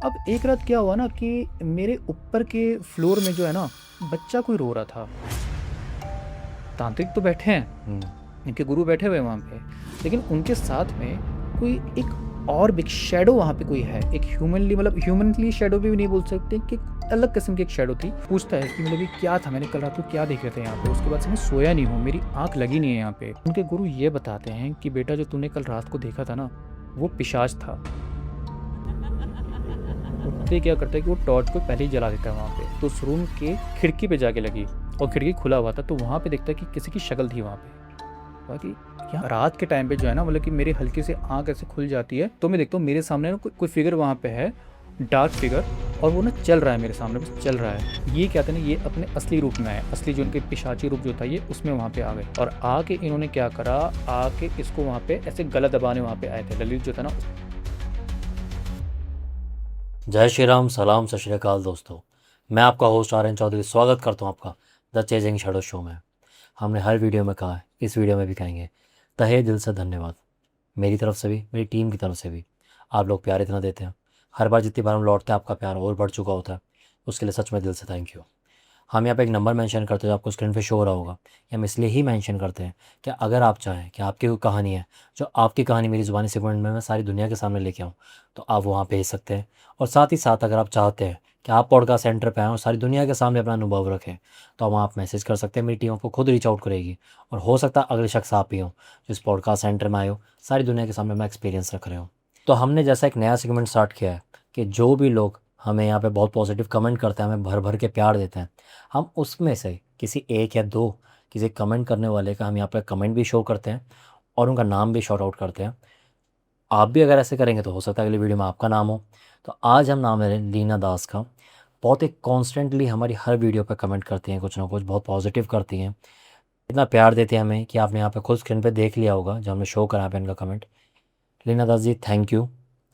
अब एक रात क्या हुआ ना कि मेरे ऊपर के फ्लोर में जो है ना, बच्चा कोई रो रहा था। तांत्रिक तो बैठे हैं, इनके गुरु बैठे हुए हैं वहाँ पे, लेकिन उनके साथ में कोई एक और बिग शैडो वहाँ पे कोई है, एक ह्यूमनली, मतलब ह्यूमनली शैडो भी नहीं बोल सकते, कि अलग किस्म की एक शैडो थी। पूछता है कि मतलब ये क्या था, मैंने कल रात को क्या देख रहे थे यहाँ पे। उसके बाद से मैं सोया नहीं हूँ, मेरी आंख लगी नहीं है यहाँ पे। उनके गुरु ये बताते हैं कि बेटा, जो तूने कल रात को देखा था ना, वो पिशाच था। उठते क्या करता है कि वो टॉर्च को पहले ही जला देता है वहाँ पे, तो उस रूम के खिड़की पे जाके लगी, और खिड़की खुला हुआ था, तो वहाँ पे देखता है कि किसी की शक्ल थी वहाँ पे। बाकी यहाँ रात के टाइम पे जो है ना, मतलब कि मेरी हल्की से आंख ऐसे खुल जाती है, तो मैं देखता हूँ मेरे सामने ना कोई फिगर वहाँ पे है, डार्क फिगर, और वो ना चल रहा है मेरे सामने, बस चल रहा है। ये क्या था ना, ये अपने असली रूप में आए, असली जो उनके पिशाची रूप जो था, ये उसमें वहाँ पे आ गए। और आके इन्होंने क्या करा, आके इसको वहाँ पे ऐसे गला दबाने वहाँ पे आए थे। ललित जो था ना, जय श्री राम, सलाम, सत श्री अकाल दोस्तों। मैं आपका होस्ट आर्यन चौधरी स्वागत करता हूं आपका द चेजिंग शैडो शो में। हमने हर वीडियो में कहा है, इस वीडियो में भी कहेंगे, तहे दिल से धन्यवाद। मेरी तरफ से भी, मेरी टीम की तरफ से भी। आप लोग प्यार इतना देते हैं, हर बार जितनी बार हम लौटते हैं आपका प्यार और बढ़ चुका होता है। उसके लिए सच में दिल से थैंक यू। हम यहाँ पे एक नंबर मेंशन करते हैं जो आपको स्क्रीन पे शो हो रहा होगा। ये हम इसलिए ही मेंशन करते हैं कि अगर आप चाहें कि आपकी कोई कहानी है, जो आपकी कहानी मेरी ज़ुबानी सेगमेंट में मैं सारी दुनिया के सामने लेके आऊँ, तो आप वहाँ भेज सकते हैं। और साथ ही साथ अगर आप चाहते हैं कि आप पॉडकास्ट सेंटर पे आएँ और सारी दुनिया के सामने अपना अनुभव रखें, तो वहाँ आप मैसेज कर सकते हैं। मेरी टीम आपको खुद रीच आउट करेगी, और हो सकता है अगले शख्स आप ही हो जो इस पॉडकास्ट सेंटर में आए हो, सारी दुनिया के सामने मैं एक्सपीरियंस रख रहे हो। तो हमने जैसा एक नया सेगमेंट स्टार्ट किया है कि जो भी लोग हमें यहाँ पे बहुत पॉजिटिव कमेंट करते हैं, हमें भर भर के प्यार देते हैं, हम उसमें से किसी एक या दो किसी कमेंट करने वाले का हम यहाँ पे कमेंट भी शो करते हैं और उनका नाम भी शॉर्ट आउट करते हैं। आप भी अगर ऐसे करेंगे तो हो सकता है अगली वीडियो में आपका नाम हो। तो आज हम नाम ले रहे हैं लीना दास का। बहुत ही कॉन्स्टेंटली हमारी हर वीडियो पे कमेंट करती हैं, कुछ ना कुछ बहुत पॉजिटिव करती हैं, इतना प्यार देते हैं हमें कि आपने यहाँ पे खुद स्क्रीन पे देख लिया होगा जब हमने शो करा पे इनका comment. Leena Das ji, thank you.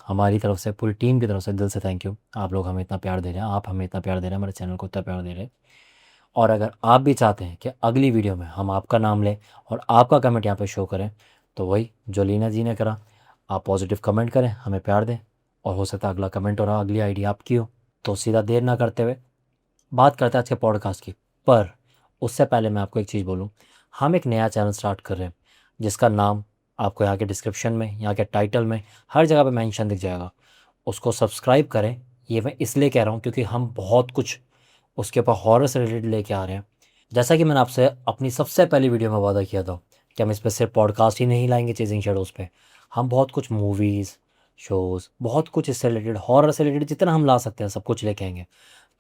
हमारी तरफ से, पूरी टीम की तरफ से दिल से थैंक यू। आप लोग हमें इतना प्यार दे रहे हैं, आप हमें इतना प्यार दे रहे हैं, हमारे चैनल को इतना प्यार दे रहे हैं। और अगर आप भी चाहते हैं कि अगली वीडियो में हम आपका नाम लें और आपका कमेंट यहाँ पे शो करें, तो वही जो लीना जी ने करा, आप पॉजिटिव कमेंट करें, हमें प्यार दें, और हो सकता है अगला कमेंट और अगली आईडी आपकी हो। तो सीधा देर ना करते हुए बात करते हैं आज के पॉडकास्ट की। पर उससे पहले मैं आपको एक चीज़ बोलूँ, हम एक नया चैनल स्टार्ट कर रहे हैं जिसका नाम आपको यहाँ के डिस्क्रिप्शन में, यहाँ के टाइटल में, हर जगह पे मेंशन दिख जाएगा। उसको सब्सक्राइब करें। ये मैं इसलिए कह रहा हूँ क्योंकि हम बहुत कुछ उसके ऊपर हॉरर से रिलेटेड लेके आ रहे हैं। जैसा कि मैंने आपसे अपनी सबसे पहली वीडियो में वादा किया था कि हम इस पर सिर्फ पॉडकास्ट ही नहीं लाएंगे चेजिंग शेडोज़ पे, हम बहुत कुछ मूवीज़, शोज़, बहुत कुछ इससे रिलेटेड, हॉरर से रिलेटेड जितना हम ला सकते हैं सब कुछ लेके आएंगे।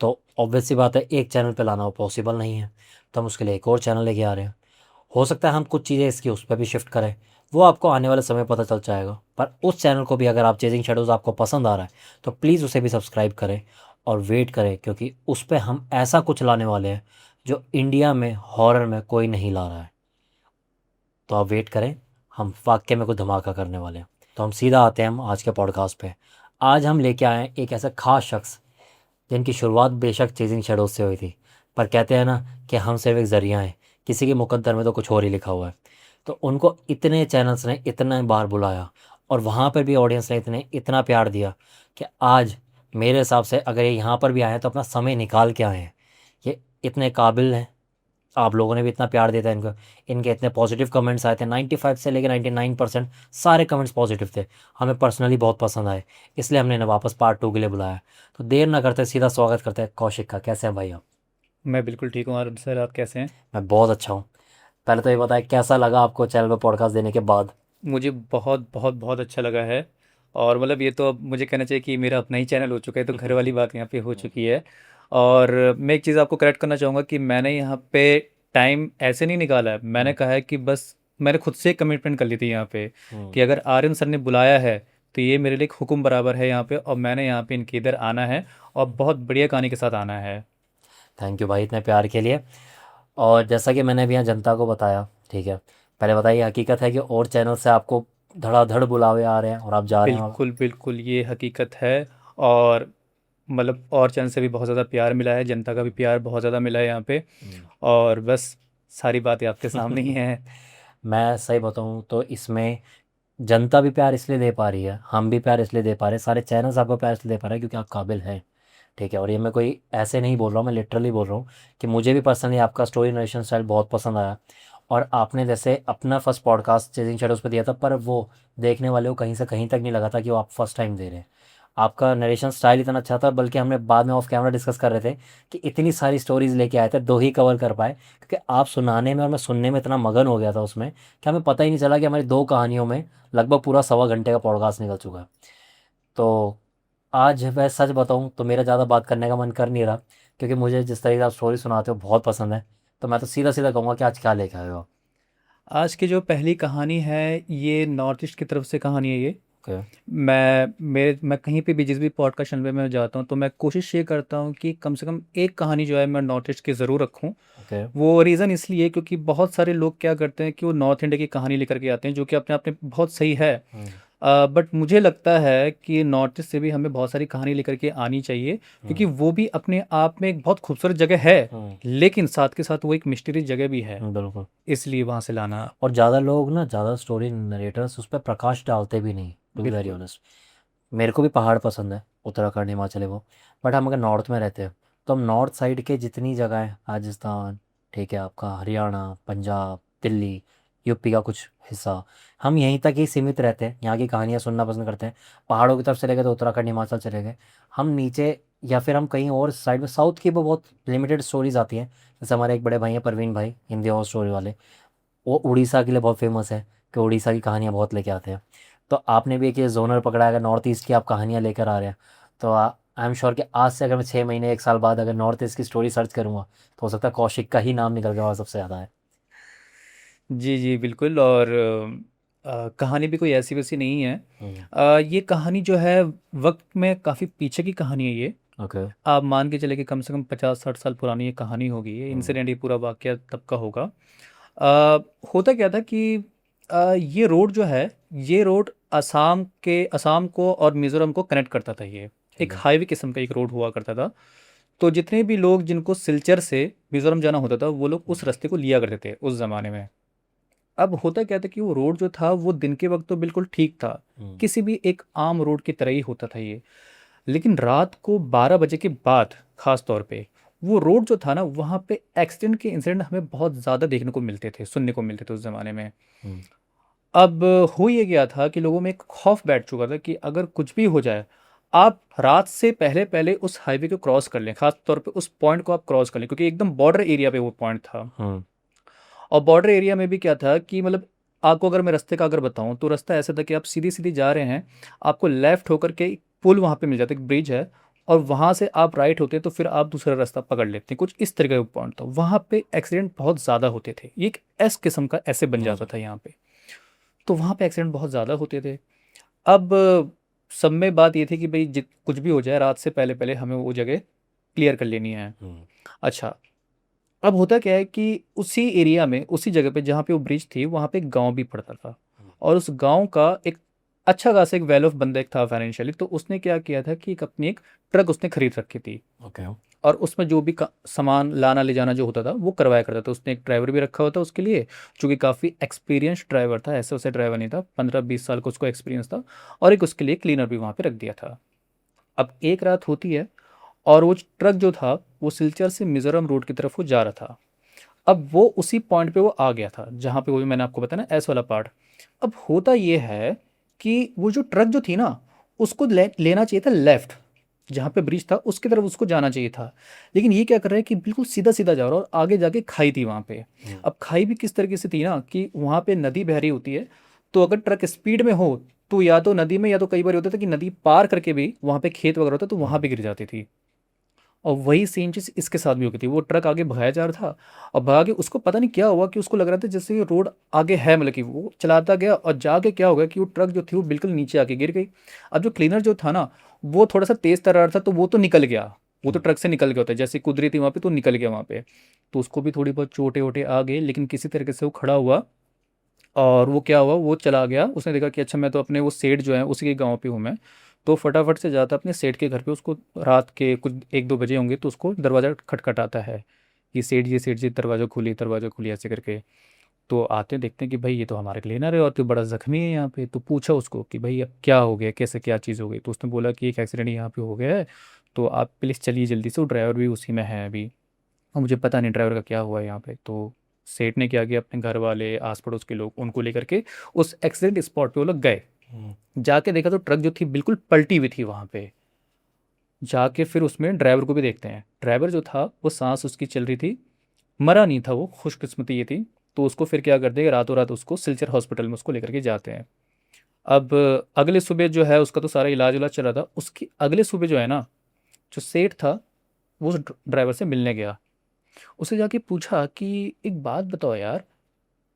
तो ऑब्वियस सी बात है, एक चैनल पे लाना वो पॉसिबल नहीं है, तो हम उसके लिए एक और चैनल लेके आ रहे हैं। हो सकता है हम कुछ चीज़ें इसकी उस पर भी शिफ्ट करें, वो आपको आने वाले समय पता चल जाएगा। पर उस चैनल को भी अगर आप चेजिंग शेडोज़ आपको पसंद आ रहा है तो प्लीज़ उसे भी सब्सक्राइब करें और वेट करें, क्योंकि उस पर हम ऐसा कुछ लाने वाले हैं जो इंडिया में हॉरर में कोई नहीं ला रहा है। तो आप वेट करें, हम वाकई में कुछ धमाका करने वाले हैं। तो हम सीधा आते हैं हम आज के पॉडकास्ट पे। आज हम लेके आए हैं एक ऐसा खास शख्स जिनकी शुरुआत बेशक चेजिंग शेडोज से हुई थी, पर कहते हैं ना कि हम सिर्फ एक ज़रिया हैं, किसी के मुकद्दर में तो कुछ और ही लिखा हुआ है। तो उनको इतने चैनल्स ने इतना बार बुलाया और वहाँ पर भी ऑडियंस ने इतना प्यार दिया कि आज मेरे हिसाब से अगर ये यहाँ पर भी आए हैं तो अपना समय निकाल के आए हैं। ये इतने काबिल हैं। आप लोगों ने भी इतना प्यार दिया था इनको, इनके इतने पॉजिटिव कमेंट्स आए थे, 95 से लेकर 99% सारे कमेंट्स पॉजिटिव थे। हमें पर्सनली बहुत पसंद आए, इसलिए हमने इन्हें वापस पार्ट 2 के लिए बुलाया। तो देर ना करते सीधा स्वागत करते हैं कौशिक का। कैसे हैं भाई आप? मैं बिल्कुल ठीक हूँ। और सर, आप कैसे हैं? मैं बहुत अच्छा हूँ। पहले तो ये बताएं, कैसा लगा आपको चैनल पर पॉडकास्ट देने के बाद? मुझे बहुत बहुत बहुत अच्छा लगा है। और मतलब ये तो अब मुझे कहना चाहिए कि मेरा अपना ही चैनल हो चुका है, तो घर वाली बात यहाँ पे हो चुकी है। और मैं एक चीज़ आपको करेक्ट करना चाहूँगा कि मैंने यहाँ पे टाइम ऐसे नहीं निकाला है। मैंने कहा है कि बस मैंने खुद से कमिटमेंट कर ली थी यहाँ पे, हम्म। कि अगर आर्यन सर ने बुलाया है तो ये मेरे लिए एक हुक्म बराबर है यहाँ पे, और मैंने यहाँ पे इनके इधर आना है, और बहुत बढ़िया कहानी के साथ आना है। थैंक यू भाई इतने प्यार के लिए। और जैसा कि मैंने भी यहाँ जनता को बताया, ठीक है, पहले बताइए, हकीकत है कि और चैनल से आपको धड़ाधड़ बुलावे आ रहे हैं और आप जा रहे हैं वहाँ? बिल्कुल बिल्कुल, ये हकीकत है। और मतलब और चैनल से भी बहुत ज़्यादा प्यार मिला है, जनता का भी प्यार बहुत ज़्यादा मिला है यहाँ पे। और बस सारी बातें आपके सामने ही हैं। मैं सही बताऊँ तो इसमें जनता भी प्यार इसलिए दे पा रही है, हम भी प्यार इसलिए दे पा रहे हैं, सारे चैनल्स आपको प्यार इसलिए दे पा रहे हैं क्योंकि आप काबिल हैं। ठीक है, और ये मैं कोई ऐसे नहीं बोल रहा हूँ, मैं लिटरली बोल रहा हूँ कि मुझे भी पर्सनली आपका स्टोरी नरेशन स्टाइल बहुत पसंद आया। और आपने जैसे अपना फर्स्ट पॉडकास्ट चेजिंग शैडोज़ पे दिया था, पर वो देखने वाले को कहीं से कहीं तक नहीं लगा था कि वो आप फर्स्ट टाइम दे रहे हैं। आपका नरेशन स्टाइल इतना अच्छा था, बल्कि हमने बाद में ऑफ कैमरा डिस्कस कर रहे थे कि इतनी सारी स्टोरीज लेके आए थे, 2 ही कवर कर पाए क्योंकि आप सुनाने में और मैं सुनने में इतना मगन हो गया था उसमें कि हमें पता ही नहीं चला कि हमारी 2 कहानियों में लगभग पूरा सवा घंटे का पॉडकास्ट निकल चुका है। तो आज मैं सच बताऊँ तो मेरा ज़्यादा बात करने का मन कर नहीं रहा, क्योंकि मुझे जिस तरीके से आप स्टोरी सुनाते हो बहुत पसंद है। तो मैं तो सीधा सीधा कहूँगा कि आज क्या लेके आए हो आप? आज की जो पहली कहानी है ये नॉर्थ ईस्ट की तरफ से कहानी है ये। ओके। मैं कहीं पे भी जिस भी पॉडकास्ट चैनल पे मैं जाता हूँ तो मैं कोशिश ये करता हूँ कि कम से कम एक कहानी जो है मैं नॉर्थ ईस्ट की ज़रूर रखूँ। ओके। वो रीज़न इसलिए क्योंकि बहुत सारे लोग क्या करते हैं कि वो नॉर्थ इंडिया की कहानी लेकर के आते हैं जो कि अपने आप में बहुत सही है। हम्म। बट मुझे लगता है कि नॉर्थ ईस्ट से भी हमें बहुत सारी कहानी लेकर के आनी चाहिए क्योंकि वो भी अपने आप में एक बहुत खूबसूरत जगह है, हम्म। लेकिन साथ के साथ वो एक मिस्टीरियस जगह भी है, बिल्कुल। इसलिए वहाँ से लाना। और ज़्यादा लोग ना, ज़्यादा स्टोरी नरेटर्स उस पर प्रकाश डालते भी नहीं, टू बी वेरी बिल्कुल। ऑनेस्ट। मेरे को भी पहाड़ पसंद है, उत्तराखंड हिमाचल है वो। बट हम अगर नॉर्थ में रहते हैं तो हम नॉर्थ साइड के जितनी जगह हैं, राजस्थान, ठीक है, आपका हरियाणा, पंजाब, दिल्ली, यूपी का कुछ हिस्सा, हम यहीं तक ही सीमित रहते हैं, यहाँ की कहानियाँ सुनना पसंद करते हैं। पहाड़ों की तरफ चले गए तो उत्तराखंड हिमाचल चले गए। हम नीचे या फिर हम कहीं और साइड में साउथ की वो बहुत लिमिटेड स्टोरीज आती हैं। जैसे हमारे एक बड़े भाई हैं परवीन भाई, हिंदी और स्टोरी वाले, वो उड़ीसा के लिए बहुत फेमस है कि उड़ीसा की कहानियाँ बहुत लेके आते हैं। तो आपने भी एक ये जोनर पकड़ा है, अगर नॉर्थ ईस्ट की आप कहानियाँ लेकर आ रहे हैं तो आई एम श्योर कि आज से अगर मैं 6 महीने 1 साल बाद अगर नॉर्थ ईस्ट की स्टोरी सर्च करूँगा तो हो सकता है कौशिक का ही नाम निकल के वहाँ सबसे ज़्यादा है। जी जी बिल्कुल। और कहानी भी कोई ऐसी वैसी नहीं है। हम्म। ये कहानी जो है वक्त में काफ़ी पीछे की कहानी है ये। ओके। आप मान के चले कि कम से कम 50-60 साल पुरानी ये कहानी होगी, ये हम्म। इंसिडेंट, ये पूरा वाकया तब का होगा। होता क्या था कि ये रोड जो है, ये रोड असम को और मिज़ोरम को कनेक्ट करता था। ये ठीक एक है। हाईवे किस्म का एक रोड हुआ करता था। तो जितने भी लोग जिनको सिलचर से मिज़ोरम जाना होता था वो लोग उस रास्ते को लिया करते थे उस ज़माने में। अब होता क्या था कि वो रोड जो था वो दिन के वक्त तो बिल्कुल ठीक था, हम्म। किसी भी एक आम रोड की तरह ही होता था ये। लेकिन रात को 12 बजे के बाद खास तौर पे वो रोड जो था ना, वहाँ पे एक्सीडेंट के इंसिडेंट हमें बहुत ज़्यादा देखने को मिलते थे, सुनने को मिलते थे उस ज़माने में। हम्म। अब हो ये गया था कि लोगों में एक खौफ बैठ चुका था कि अगर कुछ भी हो जाए, आप रात से पहले पहले उस हाईवे को क्रॉस कर लें, खास तौर पे उस पॉइंट को आप क्रॉस कर लें क्योंकि एकदम बॉर्डर एरिया पे वो पॉइंट था। हम्म। और बॉर्डर एरिया में भी क्या था कि मतलब आपको अगर मैं रास्ते का अगर बताऊं तो रास्ता ऐसा था कि आप सीधी सीधी जा रहे हैं, आपको लेफ्ट होकर के एक पुल वहां पे मिल जाता है, एक ब्रिज है, और वहां से आप राइट होते हैं तो फिर आप दूसरा रास्ता पकड़ लेते हैं। कुछ इस तरह का पॉइंट था, वहां पे एक्सीडेंट बहुत ज़्यादा होते थे, ये एक एस किस्म का ऐसे बन जाता हम्म। था यहाँ पे। तो वहां पे एक्सीडेंट बहुत ज़्यादा होते थे। अब सब में बात ये थी कि भाई जित कुछ भी हो जाए रात से पहले पहले हमें वो जगह क्लियर कर लेनी है। हम्म। अच्छा, अब होता क्या है कि उसी एरिया में, उसी जगह पे जहाँ पे वो ब्रिज थी, वहाँ पे एक गांव भी पड़ता था। और उस गांव का एक अच्छा खासा एक वेल ऑफ बंदा एक था फाइनेंशियली, तो उसने क्या किया था कि एक अपनी एक ट्रक उसने खरीद रखी थी। ओके। और उसमें जो भी सामान लाना ले जाना जो होता था वो करवाया करता था। उसने एक ड्राइवर भी रखा हुआ था उसके लिए, जो कि काफ़ी एक्सपीरियंस ड्राइवर था, ऐसे वैसे ड्राइवर नहीं था, 15-20 साल का उसको एक्सपीरियंस था। और एक उसके लिए क्लीनर भी वहाँ पे रख दिया था। अब एक रात होती है और वो ट्रक जो था वो सिलचर से मिजोरम रोड की तरफ वो जा रहा था। अब वो उसी पॉइंट पे वो आ गया था जहाँ पे वो भी मैंने आपको बताया ना, एस वाला पार्ट। अब होता ये है कि वो जो ट्रक जो थी ना, उसको लेना चाहिए था लेफ्ट, जहाँ पे ब्रिज था उसकी तरफ उसको जाना चाहिए था। लेकिन ये क्या कर रहा है कि बिल्कुल सीधा सीधा जा रहा है और आगे जाके खाई थी वहाँ पे। हम्म। अब खाई भी किस तरीके से थी ना कि वहाँ पे नदी बह रही होती है, तो अगर ट्रक स्पीड में हो तो या तो नदी में, या तो कई बार होता था कि नदी पार करके भी वहाँ पे खेत वगैरह होता तो वहाँ हम्म। पे गिर जाती थी। और वही सेम चीज़ इसके साथ भी हो गई थी। वो ट्रक आगे भगाया जा रहा था और भगा के उसको पता नहीं क्या हुआ कि उसको लग रहा था जैसे ये रोड आगे है, मतलब कि वो चलाता गया और जाके क्या हो गया कि वो ट्रक जो थी वो बिल्कुल नीचे आके गिर गई। अब जो क्लीनर जो था ना, वो थोड़ा सा तेज तर्रार था तो वो तो निकल गया, वो तो हम्म। ट्रक से निकल गया होता है, जैसे कुदरी थी वहाँ पे तो निकल गया वहाँ पे। तो उसको भी थोड़ी बहुत चोटें वोटें आ गई, लेकिन किसी तरीके से वो खड़ा हुआ। और वो क्या हुआ, वो चला गया, उसने देखा कि अच्छा मैं तो अपने वो सेठ जो है उसी के गांव पे हूँ मैं, तो फटाफट से जाता अपने सेठ के घर पे। उसको रात के कुछ 1-2 बजे होंगे तो उसको दरवाज़ा खटखटाता है कि सेठ जी दरवाज़ा खोलिए, दरवाज़ा खोलिए, ऐसे करके। तो आते हैं, देखते हैं कि भाई ये तो हमारे क्लीनर है और तो बड़ा ज़ख्मी है यहाँ पे। तो पूछा उसको कि भाई अब क्या हो गया, कैसे क्या चीज़ हो गई। तो उसने बोला कि एक एक्सीडेंट यहाँ पे हो गया है, तो आप प्लीज़ चलिए जल्दी से, वो ड्राइवर भी उसी में है अभी, और मुझे पता नहीं ड्राइवर का क्या हुआ है यहाँ पे। तो सेठ ने क्या किया, अपने घर वाले आस पड़ोस के लोग उनको लेकर के उस एक्सीडेंट स्पॉट पे वो लोग गए। जाके देखा तो ट्रक जो थी बिल्कुल पलटी हुई थी वहाँ पे। जाके फिर उसमें ड्राइवर को भी देखते हैं, ड्राइवर जो था वो सांस उसकी चल रही थी, मरा नहीं था वो, खुशकिस्मती ये थी। तो उसको फिर क्या करते हैं, रातों रात उसको सिलचर हॉस्पिटल में उसको लेकर के जाते हैं। अब अगले सुबह जो है उसका तो सारा इलाज उलाज चल रहा था, उसकी अगले सुबह जो है ना, जो सेठ था वो उस ड्राइवर से मिलने गया। उससे जाके पूछा कि एक बात बताओ यार,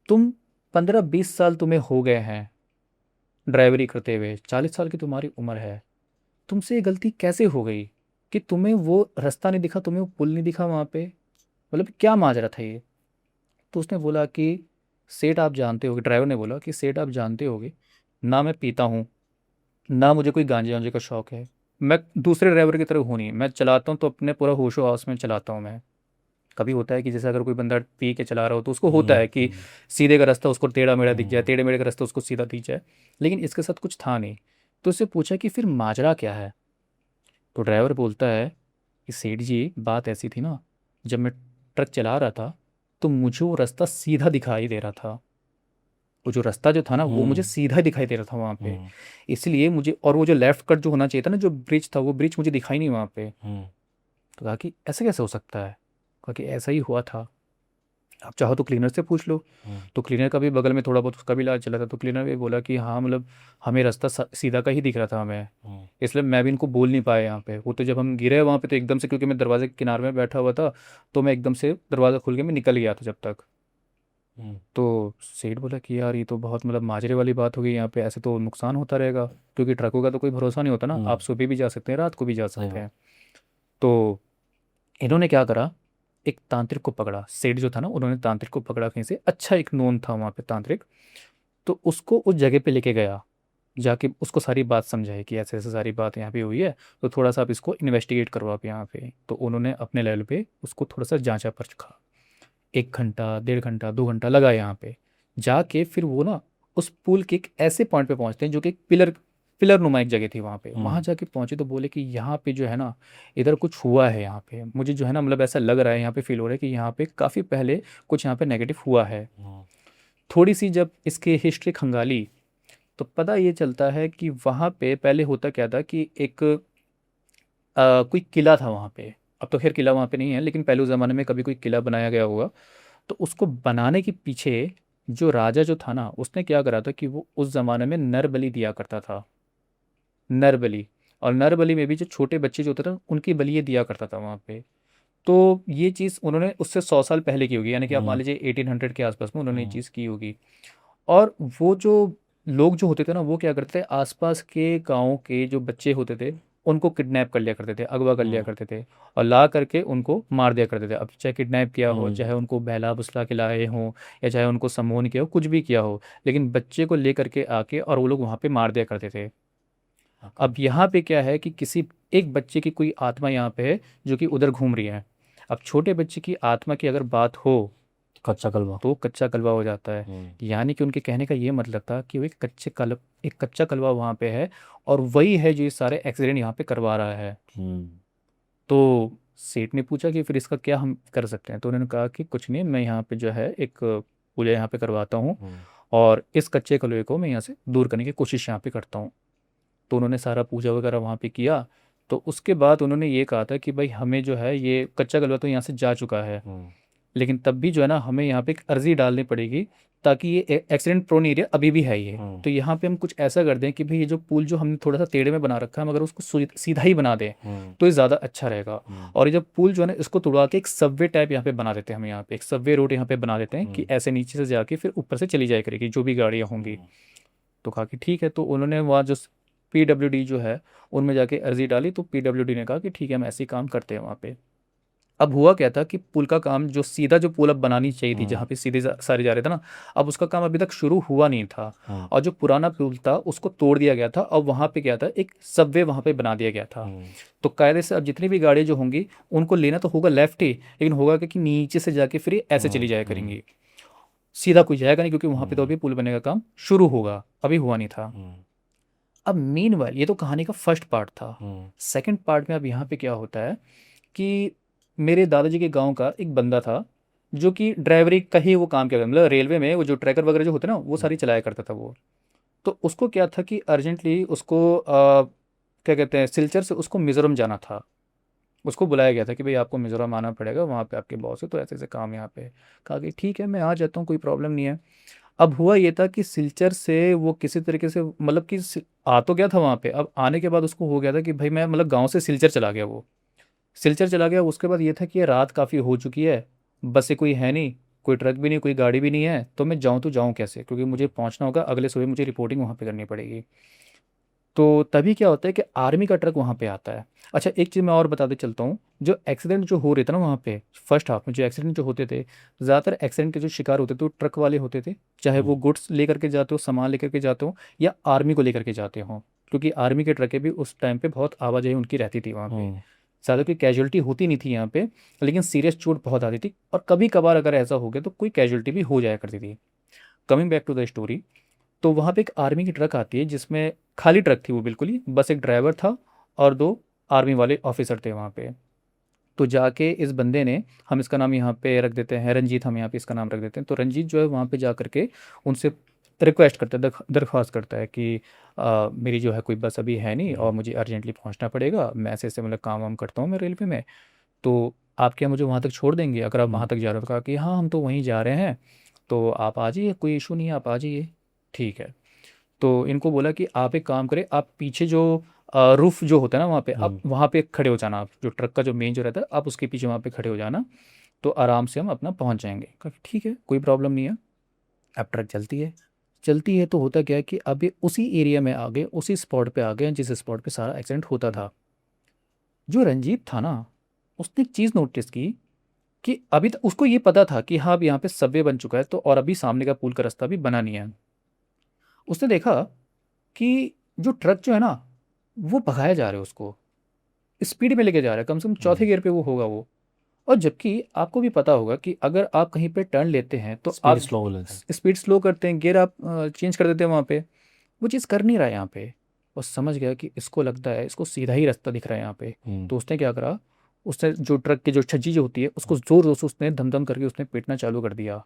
तुम 15-20 साल तुम्हें हो गए हैं ड्राइवरी करते हुए, 40 साल की तुम्हारी उम्र है, तुमसे ये गलती कैसे हो गई कि तुम्हें वो रास्ता नहीं दिखा, तुम्हें वो पुल नहीं दिखा वहाँ पे, मतलब क्या माजरा था ये। तो उसने बोला कि सेठ आप जानते होगे, ड्राइवर ने बोला कि सेठ आप जानते होगे ना, मैं पीता हूँ ना मुझे कोई गांजे वांजे का शौक है, मैं दूसरे ड्राइवर की तरह हूँ नहीं, मैं चलाता हूँ तो अपने पूरा होशो हवास में चलाता हूँ मैं। कभी होता है कि जैसे अगर कोई बंदा पी के चला रहा हो तो उसको होता है कि सीधे का रास्ता उसको टेढ़ा मेढ़ा दिख जाए, टेढ़े मेढ़े का रास्ता उसको सीधा दिख जाए, लेकिन इसके साथ कुछ था नहीं। तो उससे पूछा कि फिर माजरा क्या है। तो ड्राइवर बोलता है कि सेठ जी बात ऐसी थी ना, जब मैं ट्रक चला रहा था तो मुझे वो रास्ता सीधा दिखाई दे रहा था, वो जो रास्ता जो था ना वो मुझे सीधा दिखाई दे रहा था वहाँ पे, इसलिए मुझे, और वो जो लेफ्ट कट जो होना चाहिए था ना, जो ब्रिज था वो ब्रिज मुझे दिखाई नहीं वहाँ पे। तो कहा कि ऐसे कैसे हो सकता है, कहा कि ऐसा ही हुआ था, आप चाहो तो क्लीनर से पूछ लो। तो क्लीनर का भी बगल में थोड़ा बहुत उसका भी इलाज चला था, तो क्लीनर भी बोला कि हाँ मतलब हमें रास्ता सीधा का ही दिख रहा था हमें, इसलिए मैं भी इनको बोल नहीं पाया यहाँ पे। वो तो जब हम गिरे वहाँ पे तो एकदम से, क्योंकि मैं दरवाजे के किनारे में बैठा हुआ था, तो मैं एकदम से दरवाज़ा खुल के मैं निकल गया था जब तक। तो सेठ बोला कि यार ये तो बहुत मतलब माजरे वाली बात हो गई यहाँ पे, ऐसे तो नुकसान होता रहेगा, क्योंकि ट्रकों का तो कोई भरोसा नहीं होता ना, आप सुबह भी जा सकते हैं रात को भी जा सही सकते बात। हैं। तो इन्होंने क्या करा, एक तांत्रिक को पकड़ा, सेठ जो था ना उन्होंने तांत्रिक को पकड़ा कहीं से, अच्छा एक नोन था वहाँ पे तांत्रिक। तो उसको उस जगह पे लेके गया, जाके उसको सारी बात समझाई कि ऐसे ऐसे सारी बात यहाँ पे हुई है, तो थोड़ा सा आप इसको इन्वेस्टिगेट करो आप यहाँ पे। तो उन्होंने अपने लेवल पे उसको थोड़ा सा जांचा परखा, 1 घंटा 1.5 घंटा 2 घंटा लगा यहाँ पे। जाके फिर वो ना उस पुल के एक ऐसे पॉइंट पे पहुंचते हैं जो कि एक पिलर, पिलर नुमा एक जगह थी वहाँ पे, वहाँ जाके पहुंचे तो बोले कि यहाँ पे जो है ना, इधर कुछ हुआ है यहाँ पे, मुझे जो है ना मतलब ऐसा लग रहा है, यहाँ पे फील हो रहा है कि यहाँ पे काफ़ी पहले कुछ यहाँ पे नेगेटिव हुआ है। थोड़ी सी जब इसकी हिस्ट्री खंगाली तो पता ये चलता है कि वहाँ पे पहले होता क्या था कि एक कोई किला था वहाँ पे। अब तो खैर किला वहाँ पे नहीं है, लेकिन पहले उस ज़माने में कभी कोई किला बनाया गया होगा। तो उसको बनाने के पीछे जो राजा जो था ना, उसने क्या करा था कि वो उस ज़माने में नर बलि दिया करता था, नर बलि। और नर बलि में भी जो छोटे बच्चे जो होते थे उनकी बलि ये दिया करता था वहाँ पे। तो ये चीज़ उन्होंने उससे 100 साल पहले की होगी, यानी कि आप मान लीजिए 1800 के आसपास में उन्होंने ये चीज़ की होगी। और वो जो लोग जो होते थे ना, वो क्या करते थे, आसपास के गाँव के जो बच्चे होते थे उनको किडनैप कर लिया करते थे, अगवा कर लिया करते थे, और ला करके उनको मार दिया करते थे। अब चाहे किडनैप किया हो, चाहे उनको बहला फुसला के लाए हों, या चाहे उनको सम्मोहन किया हो, कुछ भी किया हो, लेकिन बच्चे को ले करके आके और वो लोग वहाँ पे मार दिया करते थे। अब यहाँ पे क्या है कि किसी एक बच्चे की कोई आत्मा यहाँ पे है जो कि उधर घूम रही है। अब छोटे बच्चे की आत्मा की अगर बात हो कच्चा कलवा। तो कच्चा कलवा हो जाता है, यानी कि उनके कहने का ये मतलब था कि वो एक कच्चा कलवा वहाँ पे है, और वही है जो ये सारे एक्सीडेंट यहाँ पे करवा रहा है। तो सेठ ने पूछा कि फिर इसका क्या हम कर सकते हैं। तो उन्होंने कहा कि कुछ नहीं, मैं यहाँ पे जो है एक पूजा यहाँ पे करवाता हूँ, और इस कच्चे कलवे को मैं यहाँ से दूर करने की कोशिश यहाँ पे करता हूँ। तो उन्होंने सारा पूजा वगैरह वहाँ पे किया। तो उसके बाद उन्होंने ये कहा था कि भाई हमें जो है ये कच्चा कलवा तो यहाँ से जा चुका है, लेकिन तब भी जो है ना हमें यहाँ पे एक अर्जी डालनी पड़ेगी, ताकि ये एक्सीडेंट प्रोन एरिया अभी भी है ये। तो यहाँ पे हम कुछ ऐसा कर दें कि भाई ये जो पुल जो हमने थोड़ा सा टेढ़े में बना रखा है, हम अगर उसको सीधा ही बना दें तो ये ज़्यादा अच्छा रहेगा। और ये जो पुल जो है ना इसको तोड़वा के एक सबवे टाइप यहाँ पे बना देते हैं, हम यहाँ पे एक सबवे रोड यहाँ पे बना देते हैं कि ऐसे नीचे से जाके फिर ऊपर से चली जाया करेगी जो भी गाड़ियाँ होंगी। तो कहा कि ठीक है। तो उन्होंने वहाँ जो PWD जो है उनमें जाके अर्जी डाली, तो PWD ने कहा कि ठीक है हम ऐसे ही काम करते हैं वहाँ पे। अब हुआ क्या था कि पुल का काम जो सीधा जो पुल अब बनानी चाहिए थी जहाँ पे सीधे सारे जा रहे थे ना, अब उसका काम अभी तक शुरू हुआ नहीं था। और जो पुराना पुल था उसको तोड़ दिया गया था, अब वहाँ पे क्या था, एक सबवे वहाँ पे बना दिया गया था। तो कायदे से अब जितनी भी गाड़ी जो होंगी उनको लेना तो होगा लेफ्ट ही, लेकिन होगा कि नीचे से जाके फिर ये ऐसे चली जाया करेंगी। सीधा कोई जाएगा नहीं, क्योंकि वहाँ पे तो अभी पुल बनने का काम शुरू होगा, अभी हुआ नहीं था। अब मीनवाइल, ये तो कहानी का फर्स्ट पार्ट था। सेकंड पार्ट में अब यहाँ पे क्या होता है कि मेरे दादाजी के गांव का एक बंदा था, जो कि ड्राइवरी का ही वो काम किया करता, मतलब रेलवे में वो जो ट्रैकर वगैरह जो होते हैं ना, वो सारी चलाया करता था वो। तो उसको क्या था कि अर्जेंटली उसको क्या कहते हैं, सिलचर से उसको मिजोरम जाना था। उसको बुलाया गया था कि भाई आपको मिजोरम आना पड़ेगा, वहाँ पे आपके बॉस है, तो ऐसे ऐसे काम यहाँ पे। कहा कि ठीक है, मैं आ जाता हूँ, कोई प्रॉब्लम नहीं है। अब हुआ ये था कि सिलचर से वो किसी तरीके से, मतलब कि आ तो गया था वहाँ पे। अब आने के बाद उसको हो गया था कि भाई मैं, मतलब गाँव से सिलचर चला गया वो। सिलचर चला गया, उसके बाद ये था कि ये रात काफ़ी हो चुकी है, बसें कोई है नहीं, कोई ट्रक भी नहीं, कोई गाड़ी भी नहीं है, तो मैं जाऊँ तो जाऊँ कैसे, क्योंकि मुझे पहुँचना होगा अगले सुबह, मुझे रिपोर्टिंग वहाँ पे करनी पड़ेगी। तो तभी क्या होता है कि आर्मी का ट्रक वहाँ पे आता है। अच्छा, एक चीज़ मैं और बताते चलता हूँ, जो एक्सीडेंट जो हो रहे थे ना वहाँ पे, फर्स्ट हाफ में जो एक्सीडेंट जो होते थे, ज़्यादातर एक्सीडेंट के जो शिकार होते थे वो ट्रक वाले होते थे, चाहे वो गुड्स लेकर के जाते हो, सामान लेकर के जाते हो, या आर्मी को लेकर के जाते हो, क्योंकि आर्मी के ट्रकें भी उस टाइम पे बहुत आवाजाही उनकी रहती थी वहाँ पे। ज़्यादा कोई कैजुअलिटी होती नहीं थी यहाँ पे, लेकिन सीरियस चोट बहुत आती थी, और कभी कभार अगर ऐसा हो गया तो कोई कैजुअलिटी भी हो जाया करती थी। Coming back to the story, तो वहाँ पे एक आर्मी की ट्रक आती है, जिसमें खाली ट्रक थी वो बिल्कुल ही, बस एक ड्राइवर था और दो आर्मी वाले ऑफिसर थे वहाँ पे। तो जाके इस बंदे ने, हम इसका नाम यहाँ पे रख देते हैं रंजीत, हम यहाँ पे इसका नाम रख देते हैं, तो रंजीत जो है वहाँ पे जा करके उनसे रिक्वेस्ट करता है, दरख्वास्त करता है कि मेरी जो है कोई बस अभी है नहीं, और मुझे अर्जेंटली पहुँचना पड़ेगा, मैं ऐसे ऐसे मतलब काम वाम करता हूँ मैं रेलवे में, तो आप क्या मुझे वहाँ तक छोड़ देंगे अगर आप वहाँ तक जा रहे हो। तो कहा कि हाँ हम तो वहीं जा रहे हैं, तो आप आ जाइए, कोई इशू नहीं है, आप आ जाइए। ठीक है। तो इनको बोला कि आप एक काम करें, आप पीछे जो रूफ जो होता है ना वहाँ पे, आप वहाँ पे खड़े हो जाना, आप जो ट्रक का जो मेन जो रहता है आप उसके पीछे वहाँ पे खड़े हो जाना, तो आराम से हम अपना पहुँच जाएंगे। कहा ठीक है, कोई प्रॉब्लम नहीं है। अब ट्रक चलती है, चलती है, तो होता क्या है कि अब ये उसी एरिया में आ गए, उसी स्पॉट पे आ गए जिस स्पॉट पे सारा एक्सीडेंट होता था। जो रंजीत था ना, उसने एक चीज़ नोटिस की कि अभी तक उसको ये पता था कि हाँ अब यहाँ पे सबवे बन चुका है, तो और अभी सामने का पुल का रास्ता भी बना नहीं है। उसने देखा कि जो ट्रक जो है ना, वो भगाया जा रहा है, उसको स्पीड में लेके जा रहा है, कम से कम चौथे गियर पे वो होगा वो। और जबकि आपको भी पता होगा कि अगर आप कहीं पे टर्न लेते हैं तो स्पीड आप स्लो हो लेते हैं। स्पीड स्लो करते हैं, गियर आप चेंज कर देते हैं वहाँ पे। वो चीज़ कर नहीं रहा है यहाँ पे। और समझ गया कि इसको लगता है इसको सीधा ही रास्ता दिख रहा है यहाँ पे। तो उसने क्या करा, उसने जो ट्रक की जो छज्जी जो होती है उसको जोर जोर से उसने धम धम करके उसने पीटना चालू कर दिया।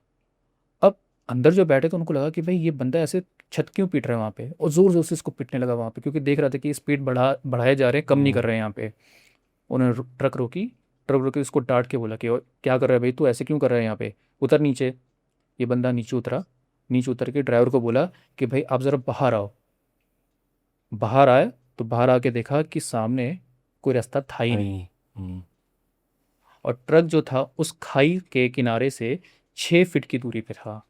अब अंदर जो बैठे थे उनको लगा कि भाई ये बंदा ऐसे छत क्यों पीट रहा है वहाँ पे, और जोर जोर से इसको पीटने लगा वहाँ पे, क्योंकि देख रहा था कि स्पीड बढ़ाए जा रहे हैं, कम नहीं कर रहे हैं यहाँ पे। उन्होंने ट्रक रोकी, ट्रक रोकी, उसको डांट के बोला कि "और क्या कर रहा है भाई, तू ऐसे क्यों कर रहा है यहाँ पे, उतर नीचे"। ये बंदा नीचे उतरा, नीचे उतर के ड्राइवर को बोला कि भाई आप ज़रा बाहर आओ। बाहर आए, तो बाहर आके देखा कि सामने कोई रास्ता था ही नहीं, नहीं। और ट्रक जो था उस खाई के किनारे से 6 फीट की दूरी पे था।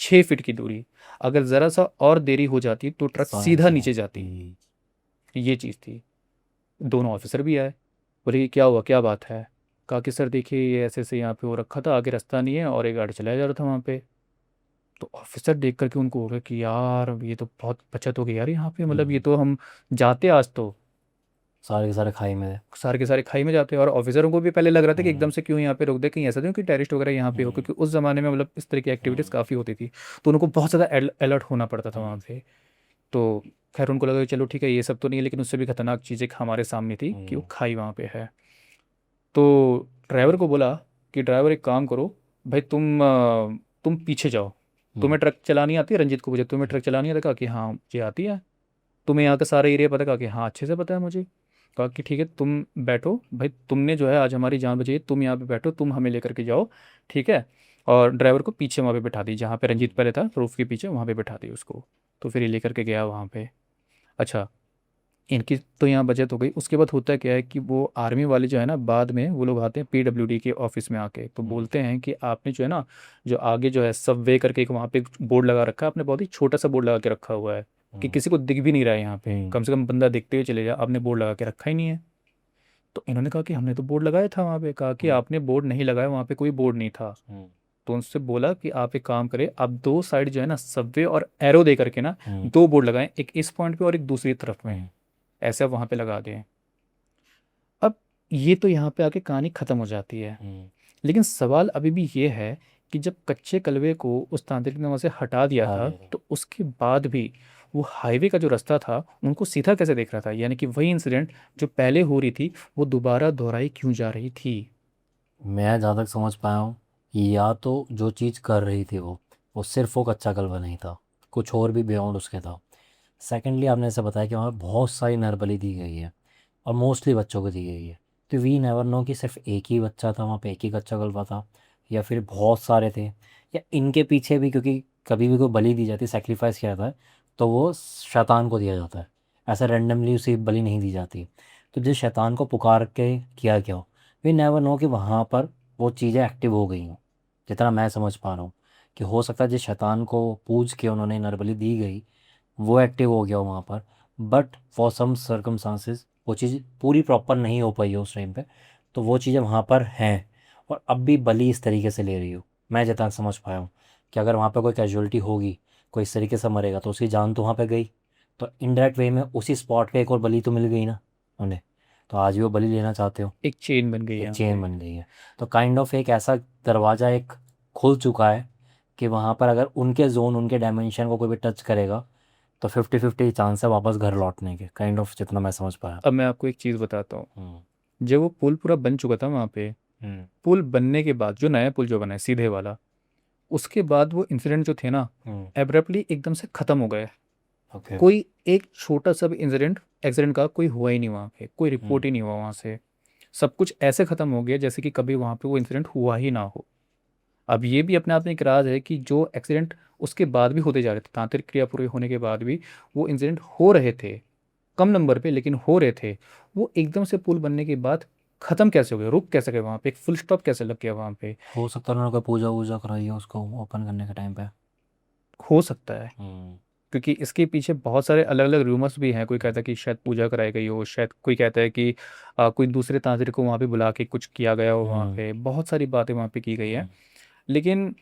6 फीट की दूरी, अगर ज़रा सा और देरी हो जाती तो ट्रक साइड सीधा से। नीचे जाती। ये चीज़ थी। दोनों ऑफिसर भी आए, बोले कि क्या हुआ, क्या बात है। कहा कि सर देखिए ये ऐसे ऐसे यहाँ पे हो रखा था, आगे रास्ता नहीं है, और एक गाड़ी चलाया जा रहा था वहाँ पे। तो ऑफिसर देख करके उनको हो गया कि यार ये तो बहुत बचत हो गई यार यहाँ पे, मतलब ये तो हम जाते आज तो सारे के सारे खाई में थे। सारे के सारे खाई में जाते हैं। और ऑफिसरों को भी पहले लग रहा था कि एकदम से क्यों यहाँ पे रोक दे, कहीं ऐसा नहीं कि टेररिस्ट वगैरह यहाँ पे हो, क्योंकि उस ज़माने में मतलब इस तरह की एक्टिविटीज़ काफ़ी होती थी, तो उनको बहुत ज़्यादा अलर्ट होना पड़ता था वहाँ पे। तो खैर उनको लगा कि चलो ठीक है ये सब तो नहीं है, लेकिन उससे भी खतरनाक चीज़ एक हमारे सामने थी कि वो खाई वहाँ पे है। तो ड्राइवर को बोला कि ड्राइवर एक काम करो, भाई तुम पीछे जाओ, तुम्हें ट्रक चलानी आती है, रंजीत को पूछा तुम्हें ट्रक चलानी आती है, कहा कि हाँ मुझे आती है। तुम्हें यहाँ का सारा एरिया पता है, कहा कि हाँ अच्छे से पता है मुझे। कहा कि ठीक है तुम बैठो भाई, तुमने जो है आज हमारी जान बचाई, तुम यहाँ पे बैठो, तुम हमें लेकर के जाओ। ठीक है। और ड्राइवर को पीछे वहाँ पे बैठा दी, जहाँ पे रंजीत पहले था रूफ के पीछे, वहाँ पे बैठा दी उसको। तो फिर ये लेकर के गया वहाँ पे। अच्छा, इनकी तो यहाँ बचत हो गई। उसके बाद होता क्या है कि वो आर्मी वाले जो है ना, बाद में वो लोग आते हैं पीडब्ल्यूडी के ऑफिस में आके, तो बोलते हैं कि आपने जो है ना, जो आगे जो है सबवे करके एक वहाँ पे बोर्ड लगा रखा है, आपने बहुत ही छोटा सा बोर्ड लगा के रखा हुआ है कि किसी को दिख भी नहीं रहा है यहाँ पे, कम से कम बंदा देखते हुए चले जाए, आपने बोर्ड लगा के रखा ही नहीं है। तो इन्होंने कहा कि हमने तो बोर्ड लगाया था वहाँ पे। कहा कि आपने बोर्ड नहीं लगाया, वहाँ पे कोई बोर्ड नहीं था। तो उनसे बोला कि आप एक काम करें, आप दो साइड जो है ना सबवे और एरो दे करके ना दो बोर्ड लगाएं, एक इस पॉइंट पे और एक दूसरी तरफ में, ऐसे आप वहाँ पे लगा दें। अब ये तो यहाँ पे आके कहानी ख़त्म हो जाती है, लेकिन सवाल अभी भी ये है कि जब कच्चे कलवे को उस तांत्रिक ने वहाँ से हटा दिया था, अरे तो उसके बाद भी वो हाईवे का जो रास्ता था उनको सीधा कैसे देख रहा था, यानी कि वही इंसिडेंट जो पहले हो रही थी वो दोबारा दोहराई क्यों जा रही थी। मैं जहाँ तक समझ पाया हूँ, या तो जो चीज़ कर रही थी वो सिर्फ वो कच्चा कलवा नहीं था, कुछ और भी बियॉन्ड उसके था। सेकेंडली आपने ऐसा बताया कि वहाँ बहुत सारी नरबली दी गई है और मोस्टली बच्चों को दी गई है, तो वी नेवर नो कि सिर्फ एक ही बच्चा था वहाँ पे, एक ही कच्चा कलवा था, या फिर बहुत सारे थे, या इनके पीछे भी, क्योंकि कभी भी कोई बलि दी जाती है, सेक्रीफाइस किया जाता है, तो वो शैतान को दिया जाता है, ऐसा रैंडमली उसे बलि नहीं दी जाती। तो जिस शैतान को पुकार के किया गया हो, वी नेवर नो कि वहाँ पर वो चीज़ें एक्टिव हो गई हों, जितना मैं समझ पा रहा हूँ, कि हो सकता है जिस शैतान को पूज के उन्होंने नरबली दी गई वो एक्टिव हो गया हो वहाँ पर, बट फॉर सम सर्कमस्टांसेस वो चीज़ पूरी प्रॉपर नहीं हो पाई हो उस टाइम पे, तो वो चीज़ें वहाँ पर हैं और अब भी बलि इस तरीके से ले रही हो। मैं जितना समझ पाया हूँ कि अगर वहाँ पर कोई कैजुअलिटी होगी, कोई इस तरीके से मरेगा, तो उसकी जान तो वहाँ पे गई, तो इनडायरेक्ट वे में उसी स्पॉट पे एक और बलि तो मिल गई ना उन्हें, तो आज भी वो बलि लेना चाहते हो, एक चेन बन गई एक यहाँ चेन पे। बन गई है। तो काइंड ऑफ एक ऐसा दरवाज़ा एक खुल चुका है कि वहाँ पर अगर उनके जोन, उनके डायमेंशन को कोई भी टच करेगा, तो 50-50 चांस है वापस घर लौटने के, काइंड ऑफ, जितना मैं समझ पाया। अब मैं आपको एक चीज़ बताता हूँ। हम्म। जब वो पुल पूरा बन चुका था वहाँ पे, हम्म। पुल बनने के बाद जो नया पुल जो बना है सीधे वाला, उसके बाद वो इंसिडेंट जो थे ना, हम्म। एब्रप्टली एकदम से ख़त्म हो गए। ओके। कोई एक छोटा सा भी इंसिडेंट एक्सीडेंट का कोई हुआ ही नहीं वहाँ पे, कोई हम्म। रिपोर्ट ही नहीं हुआ वहाँ से। सब कुछ ऐसे ख़त्म हो गया जैसे कि कभी वहाँ पे वो इंसिडेंट हुआ ही ना हो। अब ये भी अपने आप में एक राज है कि जो एक्सीडेंट उसके बाद भी होते जा रहे थे, तांत्रिक क्रिया पूरी होने के बाद भी वो इंसिडेंट हो रहे थे, कम नंबर पे लेकिन हो रहे थे, वो एकदम से पुल बनने के बाद ख़त्म कैसे हो गए, रुक कैसे गए वहाँ पे, एक फुल स्टॉप कैसे लग गया वहाँ पे। हो सकता है उन्होंने कोई पूजा वूजा कराई है उसको ओपन करने के टाइम पे। हो सकता है, हम्म। क्योंकि इसके पीछे बहुत सारे अलग अलग रूमर्स भी हैं। कोई कहता है कि शायद पूजा कराई गई हो, शायद कोई कहता है कि कोई दूसरे तांत्रिक को वहाँ पे बुला के कुछ किया गया हो, वहाँ हम्म। पे बहुत सारी बातें वहाँ पे की गई हैं। हम्म। लेकिन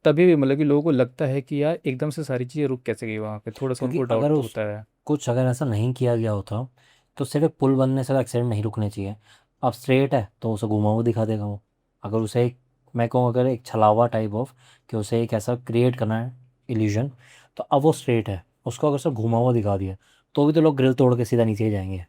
तभी भी मतलब कि लोगों को लगता है कि यार एकदम से सारी चीज़ें रुक कैसे गई वहाँ पे, थोड़ा सा क्योंकि उनको अगर डाउट तो उस होता है। कुछ अगर ऐसा नहीं किया गया होता, तो सिर्फ पुल बनने से एक्सीडेंट नहीं रुकने चाहिए। अब स्ट्रेट है तो उसे घुमा हुआ दिखा देगा वो, अगर उसे एक, मैं कहूँ अगर एक छलावा टाइप ऑफ, कि उसे एक ऐसा क्रिएट करना है इल्यूजन, तो अब वो स्ट्रेट है, उसको अगर सिर्फ घुमा हुआ दिखा दिया, तो भी तो लोग ग्रिल तोड़ के सीधा नीचे ही जाएंगे।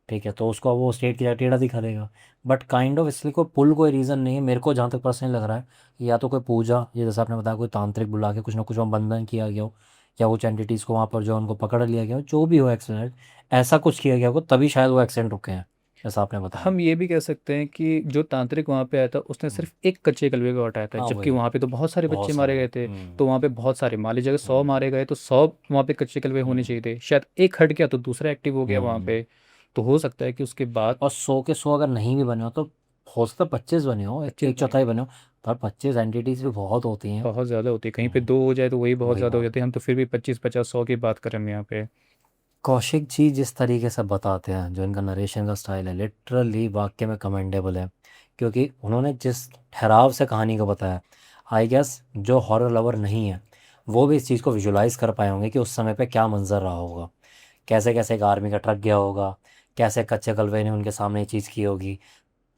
ठीक है, तो उसको अब वो स्ट्रेट की जगह टेढ़ा दिखा देगा। बट काइंड ऑफ इसलिए कोई पुल कोई रीज़न नहीं है मेरे को, जहाँ तक पर्सनली लग रहा है, या तो कोई पूजा, ये जैसा आपने बताया कोई तांत्रिक बुला के कुछ ना कुछ वहाँ बंधन किया गया हो, या कुछ एंटिटीज़ को वहाँ पर जो उनको पकड़ लिया गया हो, जो भी हो एक्सीडेंट, ऐसा कुछ किया गया हो तभी शायद वो एक्सीडेंट रुके हैं, जैसा आपने बताया। हम ये भी कह सकते हैं कि जो तांत्रिक वहाँ पे आया था उसने हम्म। सिर्फ एक कच्चे कलवे को हटाया था, हाँ जबकि वही, वहाँ पे तो बहुत सारे बच्चे बहुत मारे सारे। गए थे। हम्म। तो वहाँ पे बहुत सारे, मान लीजिए अगर 100 हम्म। मारे गए तो 100 वहाँ पे कच्चे कलवे होने हम्म। चाहिए थे, शायद एक हट गया तो दूसरा एक्टिव हो गया वहाँ हम्म। पे। तो हो सकता है कि उसके बाद और 100 के 100 अगर नहीं भी बने हो, तो हो सकता है 25 बने हो, एक 25 एक बने, चौथाई बने हो, पर 25 एंटिटीज भी बहुत होती हैं। बहुत ज़्यादा होती है। कहीं पे हम्म। 2 हो जाए तो वही बहुत वही ज़्यादा हो बात। जाती है। हम तो फिर भी 25 50 100 की बात कर रहे हैं यहाँ पे। कौशिक जी जिस तरीके से बताते हैं, जो इनका नरेशन का स्टाइल है, लिटरली वाकई में कमेंडेबल है, क्योंकि उन्होंने जिस ठहराव से कहानी को बताया, आई गेस जो हॉरर लवर नहीं है वो भी इस चीज़ को विजुलाइज कर पाए होंगे कि उस समय पे क्या मंजर रहा होगा, कैसे कैसे एक आर्मी का ट्रक गया होगा, कैसे कच्चे कलवे ने उनके सामने ये चीज़ की होगी।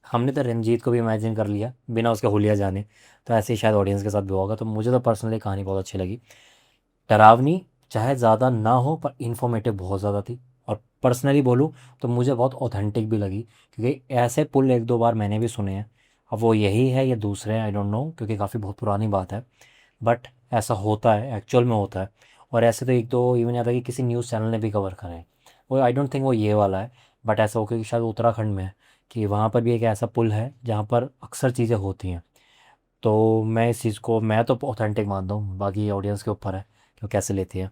हमने तो रंजीत को भी इमेजिन कर लिया बिना उसके हुलिया जाने, तो ऐसे ही शायद ऑडियंस के साथ भी होगा। तो मुझे तो पर्सनली कहानी बहुत अच्छी लगी, डरावनी चाहे ज़्यादा ना हो पर इन्फॉर्मेटिव बहुत ज़्यादा थी, और पर्सनली बोलूँ तो मुझे बहुत ऑथेंटिक भी लगी, क्योंकि ऐसे पुल एक दो बार मैंने भी सुने हैं। अब वो यही है या दूसरे हैं आई डोंट नो, क्योंकि काफ़ी बहुत पुरानी बात है, बट ऐसा होता है, एक्चुअल में होता है। और ऐसे तो एक दो इवन याद है कि किसी न्यूज़ चैनल ने भी कवर करे हैं, वो आई डोंट थिंक वो ये वाला है, बट ऐसा हो कि शायद उत्तराखंड में है, कि वहाँ पर भी एक ऐसा पुल है जहाँ पर अक्सर चीज़ें होती हैं। तो मैं इस चीज़ को, मैं तो ऑथेंटिक मानता हूँ, बाकी ऑडियंस के ऊपर है कि वो कैसे लेती है।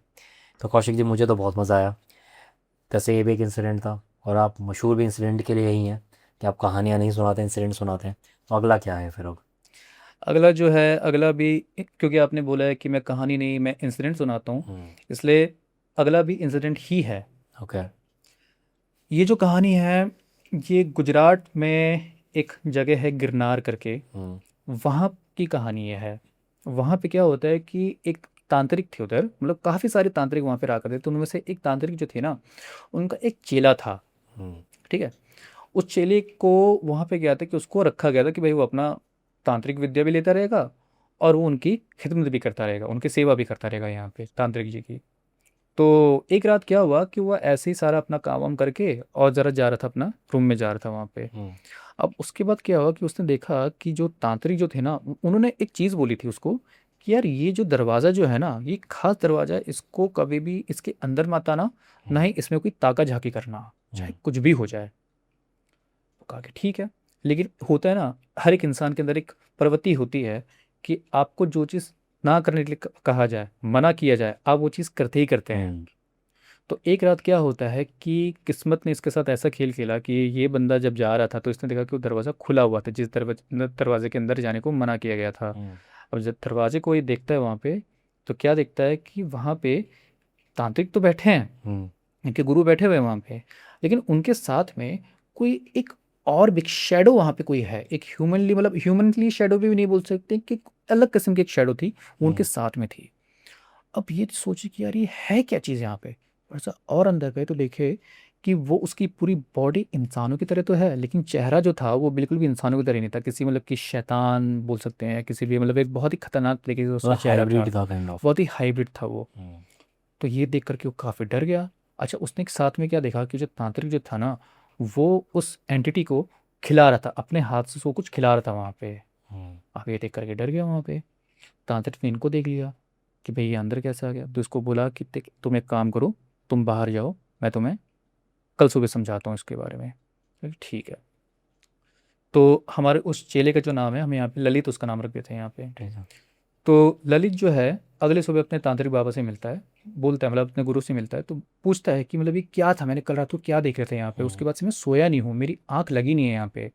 तो कौशिक जी मुझे तो बहुत मज़ा आया, जैसे ये भी एक इंसिडेंट था, और आप मशहूर भी इंसिडेंट के लिए ही हैं कि आप कहानियाँ नहीं सुनाते, इंसिडेंट सुनाते हैं। तो अगला क्या है फिर अब? अगला जो है, अगला भी, क्योंकि आपने बोला है कि मैं कहानी नहीं मैं इंसिडेंट सुनाता हूँ, हम्म। इसलिए अगला भी इंसिडेंट ही है। ओके। ये जो कहानी है, ये गुजरात में एक जगह है गिरनार करके, हम्म। वहाँ की कहानी ये है। वहाँ पे क्या होता है कि एक तांत्रिक थे उधर, मतलब काफ़ी सारे तांत्रिक वहाँ पे रहा करते थे, तो उनमें से एक तांत्रिक जो थे ना, उनका एक चेला था। हम्म। ठीक है, उस चेले को वहाँ पे गया था कि उसको रखा गया था कि भाई वो अपना तांत्रिक विद्या भी लेता रहेगा और वो उनकी खिदमत भी करता रहेगा, उनकी सेवा भी करता रहेगा यहाँ पे तांत्रिक जी की। तो एक रात क्या हुआ कि वो ऐसे ही सारा अपना काम वाम करके और ज़रा जा रहा था, अपना रूम में जा रहा था वहाँ पे। अब उसके बाद क्या हुआ कि उसने देखा कि जो तांत्रिक जो थे ना, उन्होंने एक चीज़ बोली थी उसको कि यार ये जो दरवाज़ा जो है ना, ये खास दरवाज़ा है, इसको कभी भी इसके अंदर मत आना, ना ही इसमें कोई ताका झाकी करना, चाहे कुछ भी हो जाए। तो कहा कि ठीक है। लेकिन होता है ना, हर एक इंसान के अंदर एक प्रवृत्ति होती है कि आपको जो चीज़ ना करने के लिए कहा जाए, मना किया जाए, आप वो चीज़ करते ही करते हैं। तो एक रात क्या होता है कि किस्मत ने इसके साथ ऐसा खेल खेला कि ये बंदा जब जा रहा था तो इसने देखा कि वो दरवाज़ा खुला हुआ था, जिस दरवाजे के अंदर जाने को मना किया गया था। अब जब दरवाजे को ये देखता है वहाँ पे, तो क्या देखता है कि वहाँ पे तांत्रिक तो बैठे हैं, इनके गुरु बैठे हुए हैं वहाँ पे, लेकिन उनके साथ में कोई एक और बिग शैडो वहाँ पे कोई है, एक ह्यूमनली, मतलब ह्यूमनली शैडो भी नहीं बोल सकते, कि अलग किस्म की एक शैडो थी, वो उनके साथ में थी। अब ये सोचे कि यार ये है क्या चीज़ यहाँ पे, थोड़ा सा और अंदर गए तो देखे कि वो उसकी पूरी बॉडी इंसानों की तरह तो है, लेकिन चेहरा जो था वो बिल्कुल भी इंसानों की तरह नहीं था, किसी मतलब कि शैतान बोल सकते हैं, किसी भी मतलब एक बहुत ही खतरनाक तरीके से उसका चेहरा था, हाइब्रिड था काइंड ऑफ। बहुत ही हाइब्रिड था वो। तो ये देख करके वो काफ़ी डर गया। अच्छा, उसने एक साथ में क्या देखा कि जो तांत्रिक जो था ना, वो उस एंटिटी को खिला रहा था, अपने हाथ से उसको कुछ खिला रहा था वहाँ पे। अब ये देख करके डर गया वहाँ पे। तांत्रिक ने इनको देख लिया कि भाई ये अंदर कैसे आ गया, तो इसको बोला कि तुम एक काम करो, तुम बाहर जाओ, मैं तुम्हें कल सुबह समझाता हूँ इसके बारे में। ठीक है। तो हमारे उस चेले का जो नाम है, हम यहाँ पे ललित उसका नाम रख देते हैं यहाँ पे। तो ललित जो है अगले सुबह अपने तांत्रिक बाबा से मिलता है, बोलता है, मतलब अपने गुरु से मिलता है, तो पूछता है कि मतलब ये क्या था, मैंने कल रात को क्या देख रहे थे यहाँ पे, उसके बाद से मैं सोया नहीं हूँ, मेरी आंख लगी नहीं है यहाँ पे।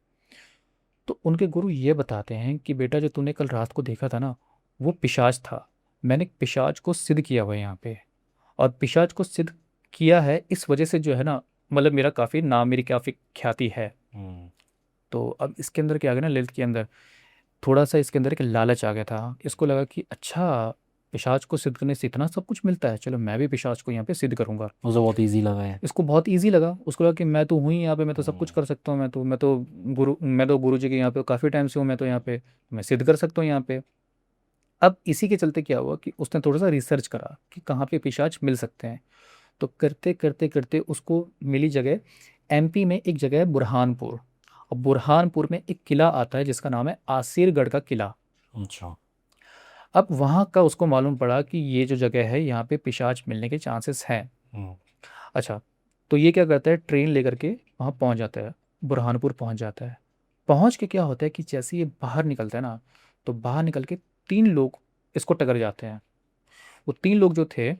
तो उनके गुरु ये बताते हैं कि बेटा जो तूने कल रात को देखा था ना, वो पिशाच था। मैंने पिशाच को सिद्ध किया हुआ है यहाँ पे, और पिशाच को सिद्ध किया है इस वजह से जो है ना, मतलब मेरा काफ़ी नाम, मेरी काफ़ी ख्याति है। तो अब इसके अंदर क्या आ गया ना, ललित के अंदर थोड़ा सा इसके अंदर एक लालच आ गया था, इसको लगा कि अच्छा, पिशाच को सिद्ध करने से इतना सब कुछ मिलता है, चलो मैं भी पिशाच को यहाँ पे सिद्ध करूंगा। मुझे बहुत इजी लगा है। इसको बहुत इजी लगा, उसको लगा कि मैं तो हूँ ही यहाँ पे, मैं तो सब कुछ कर सकता हूँ, मैं तो गुरु जी के यहाँ पे काफ़ी टाइम से हूँ, मैं तो यहाँ पे मैं सिद्ध कर सकता हूँ यहाँ पे। अब इसी के चलते क्या हुआ कि उसने थोड़ा सा रिसर्च करा कि कहाँ पे पिशाच मिल सकते हैं। तो करते करते करते उसको मिली जगह, एमपी में एक जगह है बुरहानपुर, और बुरहानपुर में एक किला आता है जिसका नाम है आसिरगढ़ का किला। अच्छा। अब वहाँ का उसको मालूम पड़ा कि ये जो जगह है यहाँ पे पिशाच मिलने के चांसेस हैं। अच्छा, तो ये क्या करता है, ट्रेन लेकर के वहाँ पहुँच जाता है, बुरहानपुर पहुँच जाता है। पहुँच के क्या होता है कि जैसे ये बाहर निकलता है ना, तो बाहर निकल के तीन लोग इसको टकर जाते हैं। वो तीन लोग जो थे,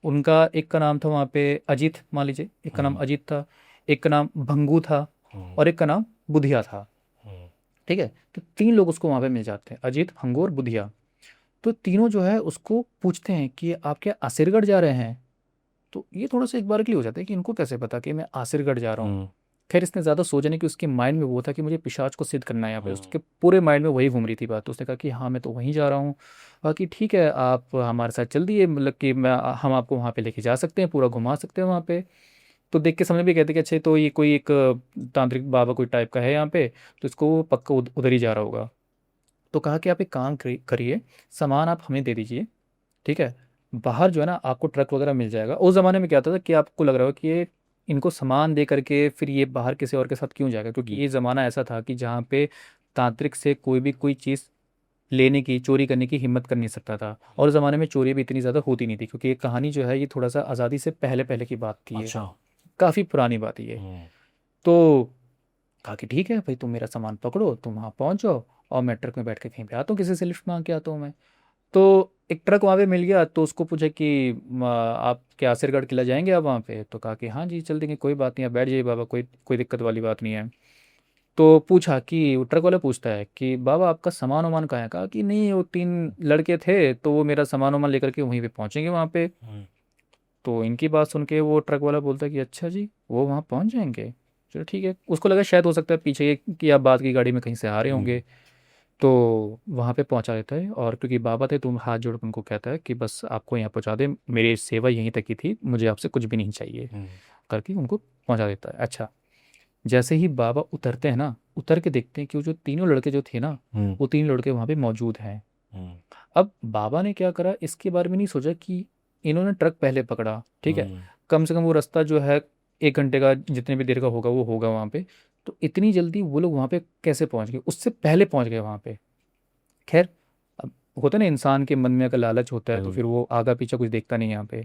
उनका एक का नाम था वहाँ पे अजीत, मान लीजिए एक का नाम अजीत था, एक का नाम भंगू था, और एक का नाम बुधिया था। ठीक है, तो तीन लोग उसको वहाँ पे मिल जाते हैं, अजीत, भंगू और बुधिया। तो तीनों जो है उसको पूछते हैं कि आप क्या आसिरगढ़ जा रहे हैं। तो ये थोड़ा सा एक बार के लिए हो जाता है कि इनको कैसे पता कि मैं आसिरगढ़ जा रहा हूँ। खैर इसने ज़्यादा सोचा नहीं, कि उसके माइंड में वो था कि मुझे पिशाच को सिद्ध करना है यहाँ पे, उसके पूरे माइंड में वही घूम रही थी बात। तो उसने कहा कि हाँ मैं तो वहीं जा रहा हूँ। बाकी ठीक है, आप हमारे साथ चल दिए, मतलब कि हम आपको वहाँ पे लेके जा सकते हैं, पूरा घुमा सकते हैं वहाँ पे। तो देख के समझ भी कहते कि अच्छा तो ये कोई एक तांत्रिक बाबा कोई टाइप का है यहाँ पे, तो इसको वो पक्का उधर ही जा रहा होगा। तो कहा कि आप एक काम करिए, सामान आप हमें दे दीजिए, ठीक है, बाहर जो है ना आपको ट्रक वगैरह मिल जाएगा। उस ज़माने में क्या होता था कि आपको लग रहा हो कि ये इनको सामान दे करके फिर ये बाहर किसी और के साथ क्यों जाएगा, क्योंकि ये ज़माना ऐसा था कि जहाँ पे तांत्रिक से कोई भी कोई चीज़ लेने की, चोरी करने की हिम्मत कर नहीं सकता था। और उस ज़माने में चोरी भी इतनी ज़्यादा होती नहीं थी, क्योंकि ये कहानी जो है ये थोड़ा सा आज़ादी से पहले पहले की बात थी, ये अच्छा। काफ़ी पुरानी बात है ये। तो कहा कि ठीक है भाई, तुम मेरा सामान पकड़ो, तुम वहाँ पहुँच जाओ, और मैं ट्रक में बैठ के कहीं पे आता हूँ, किसी से लिफ्ट मांग के आता हूँ मैं। तो एक ट्रक वहाँ पे मिल गया, तो उसको पूछा कि आप क्या आसिरगढ़ किला जाएंगे आप वहाँ पे, तो कहा कि हाँ जी चल देंगे, कोई बात नहीं, आप बैठ जाइए बाबा, कोई कोई दिक्कत वाली बात नहीं है। तो पूछा कि वो ट्रक वाला पूछता है कि बाबा आपका सामान वामान कहाँ है। कहा कि नहीं, वो तीन लड़के थे तो वो मेरा सामान वामान लेकर के वहीं पे पहुँचेंगे वहाँ पे। तो इनकी बात सुन के वो ट्रक वाला बोलता है कि अच्छा जी, वो वहाँ पहुँच जाएंगे, चलो ठीक है। उसको लगा शायद हो सकता है पीछे कि आप बात की गाड़ी में कहीं से आ रहे होंगे। तो वहाँ पे पहुँचा देता है, और क्योंकि बाबा थे तो हाथ जोड़ के उनको कहता है कि बस आपको यहाँ पहुँचा दे, मेरी सेवा यहीं तक की थी, मुझे आपसे कुछ भी नहीं चाहिए, करके उनको पहुँचा देता है। अच्छा, जैसे ही बाबा उतरते हैं ना, उतर के देखते हैं कि वो जो तीनों लड़के जो थे ना, वो तीन लड़के वहाँ पे मौजूद हैं। हम्म, अब बाबा ने क्या करा, इसके बारे में नहीं सोचा कि इन्होंने ट्रक पहले पकड़ा, ठीक है, हम्म, कम से कम वो रास्ता जो है 1 घंटे का जितने भी देर का होगा वो होगा वहाँ पे, तो इतनी जल्दी वो लोग वहाँ पे कैसे पहुँच गए, उससे पहले पहुँच गए वहाँ पे। खैर, अब होता है ना इंसान के मन में अगर लालच होता है तो बिल्कुल। फिर वो आगा पीछा कुछ देखता नहीं है यहाँ पे।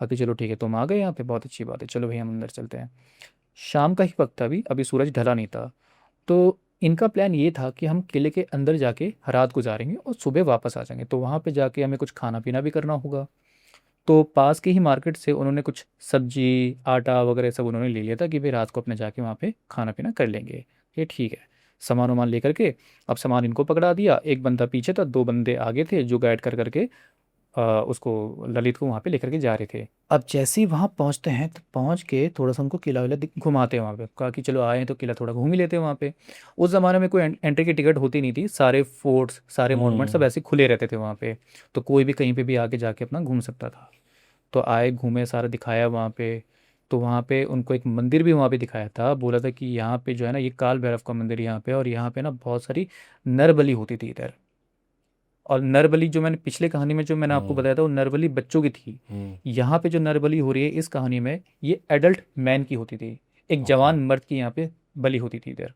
बाकी चलो ठीक है, तुम आ गए यहाँ पे, बहुत अच्छी बात है, चलो भाई हम अंदर चलते हैं। शाम का ही वक्त था, अभी अभी सूरज ढला नहीं था। तो इनका प्लान ये था कि हम किले के अंदर जाके रात गुजारेंगे और सुबह वापस आ जाएंगे, तो वहाँ पे जाके हमें कुछ खाना पीना भी करना होगा। तो पास के ही मार्केट से उन्होंने कुछ सब्जी आटा वगैरह सब उन्होंने ले लिया था कि भाई रात को अपने जाके वहाँ पे खाना पीना कर लेंगे। ये ठीक है, सामान वामान लेकर के अब सामान इनको पकड़ा दिया, एक बंदा पीछे था, 2 बंदे आगे थे जो गाइड कर करके उसको ललित को वहाँ पे लेकर के जा रहे थे। अब जैसे ही वहाँ पहुँचते हैं तो पहुँच के थोड़ा सा उनको किला विला घुमाते हैं वहाँ पे, कहा कि चलो आए हैं तो किला थोड़ा घूम ही लेते हैं वहाँ पे। उस ज़माने में कोई एंट्री की टिकट होती नहीं थी, सारे फोर्ट्स सारे मॉन्यूमेंट सब हम्म, ऐसे खुले रहते थे वहाँ पे, तो कोई भी कहीं पे भी आके जाके अपना घूम सकता था। तो आए घूमे, सारा दिखाया वहाँ पे। तो वहाँ पे उनको एक मंदिर भी वहाँ पे दिखाया था, बोला था कि यहाँ पे जो है ना ये काल भैरव का मंदिर यहाँ पे, और यहाँ पे ना बहुत सारी नर बलि होती थी इधर। और नर बलि जो मैंने पिछले कहानी में जो मैंने आपको हम्म, बताया था वो नर बलि बच्चों की थी। हम्म, यहाँ पे जो नर बलि हो रही है इस कहानी में ये एडल्ट मैन की होती थी, एक ओके। जवान मर्द की यहाँ पे बलि होती थी इधर।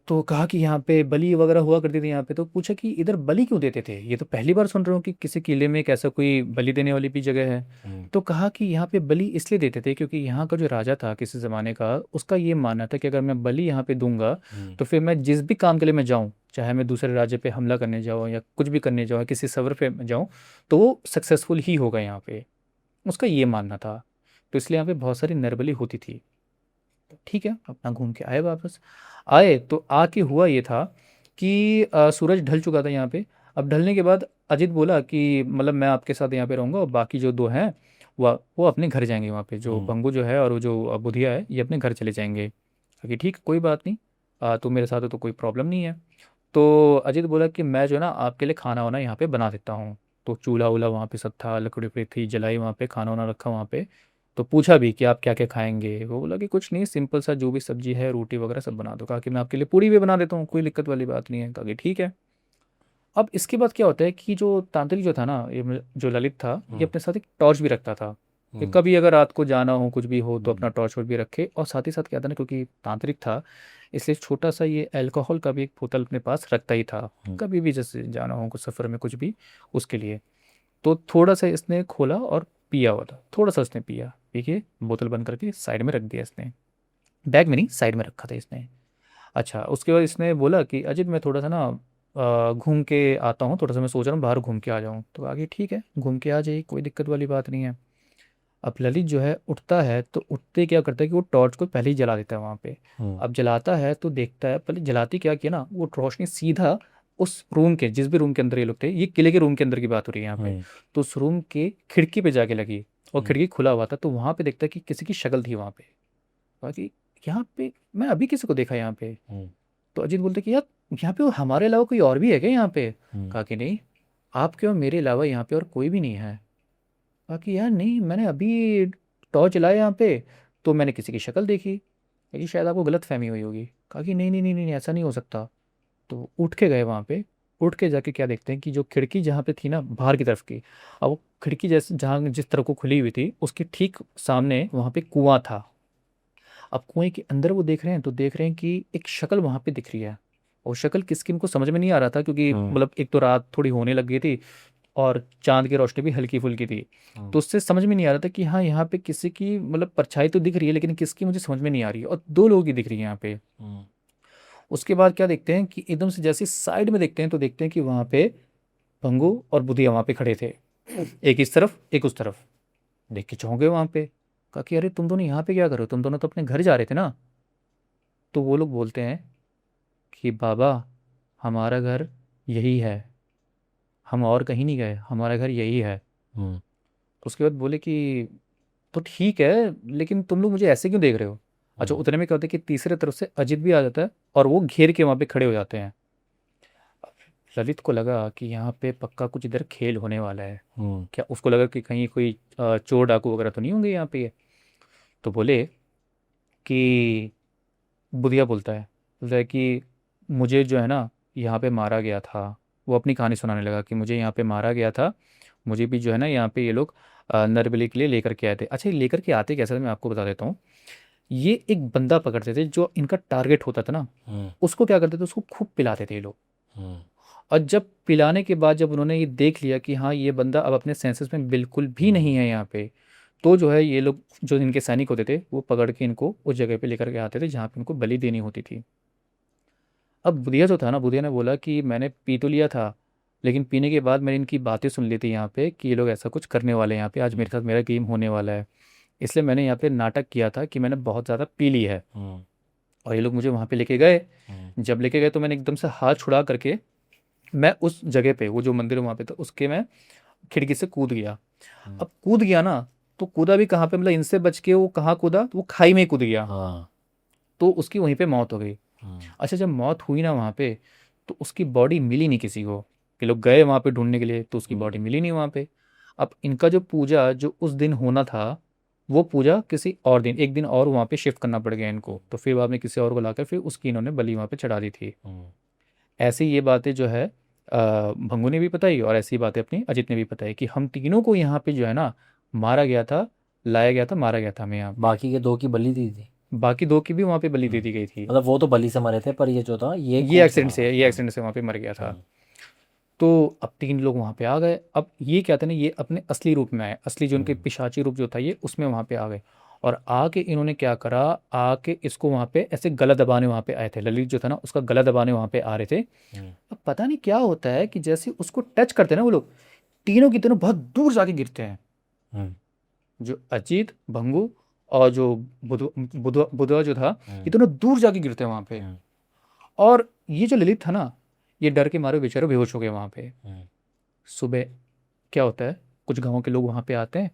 तो कहा कि यहाँ पे बलि वगैरह हुआ करती थी यहाँ पे, तो पूछा कि इधर बलि क्यों देते थे, ये तो पहली बार सुन रहा हूँ कि किसी किले में एक ऐसा कोई बलि देने वाली भी जगह है। हम्म, तो कहा कि यहाँ पे बलि इसलिए देते थे क्योंकि यहाँ का जो राजा था किसी ज़माने का, उसका ये मानना था कि अगर मैं बलि यहाँ पे दूंगा हम्म, तो फिर मैं जिस भी काम के लिए मैं जाऊँ, चाहे मैं दूसरे राज्य पे हमला करने जाऊँ या कुछ भी करने जाऊँ, किसी सफर पे जाऊँ, तो वो सक्सेसफुल ही होगा यहाँ पे, उसका ये मानना था। तो इसलिए यहाँ पे बहुत सारी नरबली होती थी। ठीक है, अपना घूम के आए वापस। आए तो आके हुआ ये था कि सूरज ढल चुका था यहाँ पे। अब ढलने के बाद अजित बोला कि मतलब मैं आपके साथ यहाँ पे रहूँगा और बाकी जो 2 हैं वो अपने घर जाएंगे, वहाँ पे जो हम्म, पंगु जो है और वो जो बुधिया है ये अपने घर चले जाएंगे। कि ठीक कोई बात नहीं, तू मेरे साथ हो तो कोई प्रॉब्लम नहीं है। तो अजित बोला कि मैं जो है ना आपके लिए खाना वाना यहाँ पे बना देता हूँ। तो चूल्हा वूल्हा वहाँ पे सब था, लकड़ी वकड़ी थी जलाई वहाँ पे, खाना वाना रखा वहाँ पे। तो पूछा भी कि आप क्या क्या खाएंगे, वो बोला कि कुछ नहीं, सिंपल सा जो भी सब्जी है रोटी वगैरह सब बना दो। कहा कि मैं आपके लिए पूड़ी भी बना देता हूँ, कोई दिक्कत वाली बात नहीं है। कहा कि ठीक है। अब इसके बाद क्या होता है कि जो तांत्रिक जो था ना ये जो ललित था ये हम्म, अपने साथ एक टॉर्च भी रखता था कि हम्म, कभी अगर रात को जाना हो कुछ भी हो तो हम्म, अपना टॉर्च वॉर्च भी रखे। और साथ ही साथ क्या था ना, क्योंकि तांत्रिक था इसलिए छोटा सा ये अल्कोहल का भी एक बोतल अपने पास रखता ही था, हम्म, कभी भी जैसे जाना हो कुछ सफ़र में कुछ भी उसके लिए। तो थोड़ा सा इसने खोला और पिया हुआ था, थोड़ा सा इसने पिया, पी के बोतल बंद करके साइड में रख दिया इसने, बैग में नहीं साइड में रखा था इसने। अच्छा, उसके बाद इसने बोला कि अजित मैं थोड़ा सा ना घूम के आता हूँ, थोड़ा सा मैं सोच रहा हूँ बाहर घूम के आ जाऊँ। तो आगे ठीक है घूम के आ जाइए, कोई दिक्कत वाली बात नहीं है। अब ललित जो है उठता है तो उठते क्या करता है कि वो टॉर्च को पहले ही जला देता है वहाँ पे। हम्म, अब जलाता है तो देखता है, पहले जलाती क्या किया ना, वो रोशनी सीधा उस रूम के, जिस भी रूम के अंदर ये लोग थे, ये किले के रूम के अंदर की बात हो रही है यहाँ पे, हम्म, तो उस रूम के खिड़की पे जाके लगी। और हम्म, खिड़की खुला हुआ था तो वहाँ पे देखता है कि किसी की शक्ल थी वहाँ पे। कहा कि यहाँ पे मैं अभी किसी को देखा यहाँ पे। हम्म, तो अजीत बोलते कि यार यहाँ पे हमारे अलावा कोई और भी है क्या यहाँ पे। हम्म, कहा कि नहीं, आपके और मेरे अलावा यहाँ पे और कोई भी नहीं है। कहा कि यार नहीं, मैंने अभी टॉर्च जलाया यहाँ पे तो मैंने किसी की शक्ल देखी, कहा कि शायद आपको गलत फहमी हुई होगी। कहा कि नहीं नहीं नहीं नहीं ऐसा नहीं हो सकता। तो उठ के गए वहाँ पे। उठ के जाके क्या देखते हैं कि जो खिड़की जहाँ पे थी ना बाहर की तरफ की, अब वो खिड़की जैसे जहाँ जिस तरफ को खुली हुई थी उसके ठीक सामने वहाँ पे कुआं था। अब कुएं के अंदर वो देख रहे हैं तो देख रहे हैं कि एक शक्ल वहां पे दिख रही है। और शक्ल किसकी इनको समझ में नहीं आ रहा था क्योंकि हम्म, मतलब एक तो रात थोड़ी होने लग गई थी और चांद की रोशनी भी हल्की फुल्की थी। हम्म, तो उससे समझ में नहीं आ रहा था कि हाँ यहाँ पे किसी की मतलब परछाई तो दिख रही है लेकिन किसकी मुझे समझ में नहीं आ रही है, और 2 लोगों की दिख रही है यहाँ पे। हम्म, उसके बाद क्या देखते हैं कि एकदम से जैसे साइड में देखते हैं तो देखते हैं कि वहाँ पे भंगू और बुधिया वहाँ पे खड़े थे, एक इस तरफ एक उस तरफ। देख के चौंक गए वहाँ पे। कहा कि अरे तुम दोनों यहाँ पे क्या करो, तुम दोनों तो अपने घर जा रहे थे ना। तो वो लोग बोलते हैं कि बाबा हमारा घर यही है, हम और कहीं नहीं गए, हमारा घर यही है। हम्म, तो उसके बाद बोले कि तो ठीक है लेकिन तुम लोग मुझे ऐसे क्यों देख रहे हो। अच्छा, हम्म, उतने में क्या होता है कि तीसरे तरफ से अजित भी आ जाता है और वो घेर के वहाँ पे खड़े हो जाते हैं। ललित को लगा कि यहाँ पे पक्का कुछ इधर खेल होने वाला है। हम्म, क्या उसको लगा कि कहीं कोई चोर डाकू वगैरह तो नहीं होंगे यहाँ पे। तो बोले कि बुधिया बोलता है कि मुझे जो है ना यहाँ पे मारा गया था, वो अपनी कहानी सुनाने लगा कि मुझे यहाँ पे मारा गया था, मुझे भी जो है ना यहाँ पे ये लोग नरबली के लिए लेकर के आए थे। अच्छा, ये लेकर के आते कैसे थे मैं आपको बता देता हूँ। ये एक बंदा पकड़ते थे जो इनका टारगेट होता था ना, उसको क्या करते थे, उसको खूब पिलाते थे ये लोग। और जब पिलाने के बाद जब उन्होंने ये देख लिया कि हाँ ये बंदा अब अपने सेंसेस में बिल्कुल भी नहीं है यहाँ पे, तो जो है ये लोग जो इनके सैनिक होते थे वो पकड़ के इनको उस जगह पे लेकर के आते थे जहाँ पे इनको बलि देनी होती थी। अब बुधिया जो था ना, बुधिया ने बोला कि मैंने पी तो लिया था, लेकिन पीने के बाद मैंने इनकी बातें सुन ली थी यहाँ पे कि ये लोग ऐसा कुछ करने वाले हैं यहाँ पे, आज मेरे साथ मेरा गेम होने वाला है, इसलिए मैंने यहाँ पे नाटक किया था कि मैंने बहुत ज़्यादा पी ली है। और ये लोग मुझे वहाँ पे लेके गए। जब लेके गए तो मैंने एकदम से हाथ छुड़ा करके मैं उस जगह पे, वो जो मंदिर वहाँ पे था उसके, मैं खिड़की से कूद गया। अब कूद गया ना, तो कूदा भी कहाँ पे, मतलब इनसे बच के वो कहाँ कूदा, तो वो खाई में ही कूद गया। तो उसकी वहीं पे मौत हो गई। अच्छा, जब मौत हुई ना वहाँ पे, तो उसकी बॉडी मिली नहीं किसी को, कि लोग गए वहाँ पे ढूंढने के लिए तो उसकी बॉडी मिली नहीं वहाँ पे। अब इनका जो पूजा जो उस दिन होना था, वो पूजा किसी और दिन, एक दिन और वहाँ पे शिफ्ट करना पड़ गया इनको, तो फिर बाद में किसी और को लाकर फिर उसकी इन्होंने बलि वहाँ पे चढ़ा दी थी। ऐसी ये बातें जो है भंगू ने भी बताई, और ऐसी बातें अपनी अजित ने भी बताई कि हम तीनों को यहाँ पे जो है ना मारा गया था, लाया गया था, मारा गया था हमें यहाँ। बाकी के 2 की बलि दी थी। बाकी 2 की भी वहाँ पे बलि दे दी गई थी। मतलब वो तो बलि से मरे थे, पर ये जो था ये ये एक्सीडेंट से वहाँ पे मर गया था। तो अब 3 लोग वहाँ पे आ गए। अब ये क्या था ना, ये अपने असली रूप में आए, असली जो उनके पिशाची रूप जो था ये उसमें वहाँ पे आ गए। और आके इन्होंने क्या करा, आके इसको वहाँ पे ऐसे गला दबाने वहाँ पे आए थे, ललित जो था ना उसका गला दबाने वहाँ पे आ रहे थे। अब पता नहीं क्या होता है कि जैसे उसको टच करते हैं ना वो लोग, तीनों की तीनों बहुत दूर जाके गिरते हैं। जो अजीत, भंगू और जो बुधवा जो था, ये दोनों दूर जाके गिरते हैं वहाँ पे। और ये जो ललित था ना, ये डर के मारे बेचारे बेहोश हो गए वहाँ पे। सुबह क्या होता है, कुछ गांवों के लोग वहाँ पे आते हैं,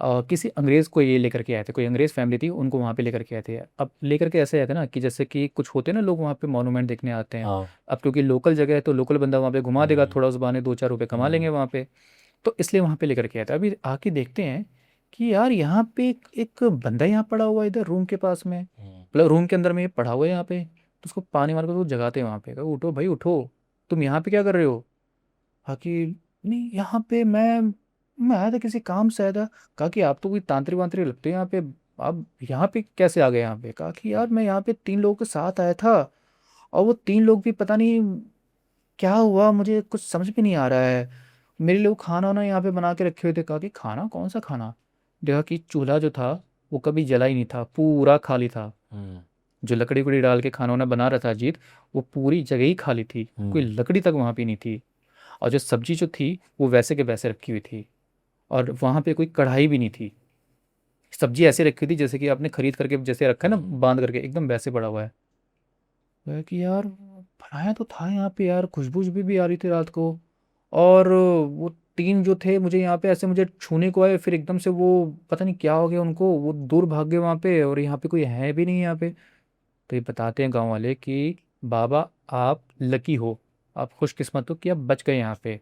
किसी अंग्रेज़ को ये लेकर के आए थे, कोई अंग्रेज़ फैमिली थी, उनको वहाँ पे लेकर के आए थे। अब लेकर के ऐसे आए थे ना कि जैसे कि कुछ होते हैं ना लोग वहाँ पे मॉन्यूमेंट देखने आते हैं। अब क्योंकि लोकल जगह है तो लोकल बंदा वहाँ पे घुमा देगा, थोड़ा उस बहाने 2-4 रुपये कमा लेंगे वहाँ पे, तो इसलिए वहाँ पे लेकर के आए थे। अभी आके देखते हैं कि यार यहाँ पे एक बंदा यहाँ पड़ा हुआ है इधर रूम के पास में, मतलब रूम के अंदर में ये पड़ा हुआ है यहाँ पे। तो उसको पानी मार कर तो जगाते हैं वहाँ पे, कहा उठो भाई उठो, तुम यहाँ पे क्या कर रहे हो। कहा कि नहीं यहाँ पे मैं आया था किसी काम से आया था। कहा कि आप तो कोई तांत्रिक वांत्रिक लगते हैं यहाँ पे, आप यहाँ पे कैसे आ गए यहाँ पे। कहा कि यार मैं यहाँ पे 3 लोगों के साथ आया था, और वो 3 लोग भी पता नहीं क्या हुआ, मुझे कुछ समझ में नहीं आ रहा है, मेरे लिए वो खाना वाना यहाँ पे बना के रखे हुए थे। कहा कि खाना, कौन सा खाना। देखा कि चूल्हा जो था वो कभी जला ही नहीं था, पूरा खाली था। जो लकड़ी वकड़ी डाल के खाना वाना बना रहा था अजीत, वो पूरी जगह ही खाली थी, कोई लकड़ी तक वहाँ पे नहीं थी। और जो सब्जी जो थी वो वैसे के वैसे रखी हुई थी, और वहाँ पे कोई कढ़ाई भी नहीं थी। सब्जी ऐसे रखी थी जैसे कि आपने खरीद करके जैसे रखा है ना बांध करके, एकदम वैसे पड़ा हुआ है। वह कि यार बनाया तो था यहाँ पे यार, खुशबू भी आ रही थी रात को। और वो 3 जो थे मुझे यहाँ पे ऐसे मुझे छूने को आए, फिर एकदम से वो पता नहीं क्या हो गया उनको, वो दूर भाग गए वहाँ पे, और यहाँ पे कोई है भी नहीं यहाँ पे। तो ये बताते हैं गांव वाले कि बाबा आप लकी हो, आप खुशकिस्मत हो कि आप बच गए यहाँ पे।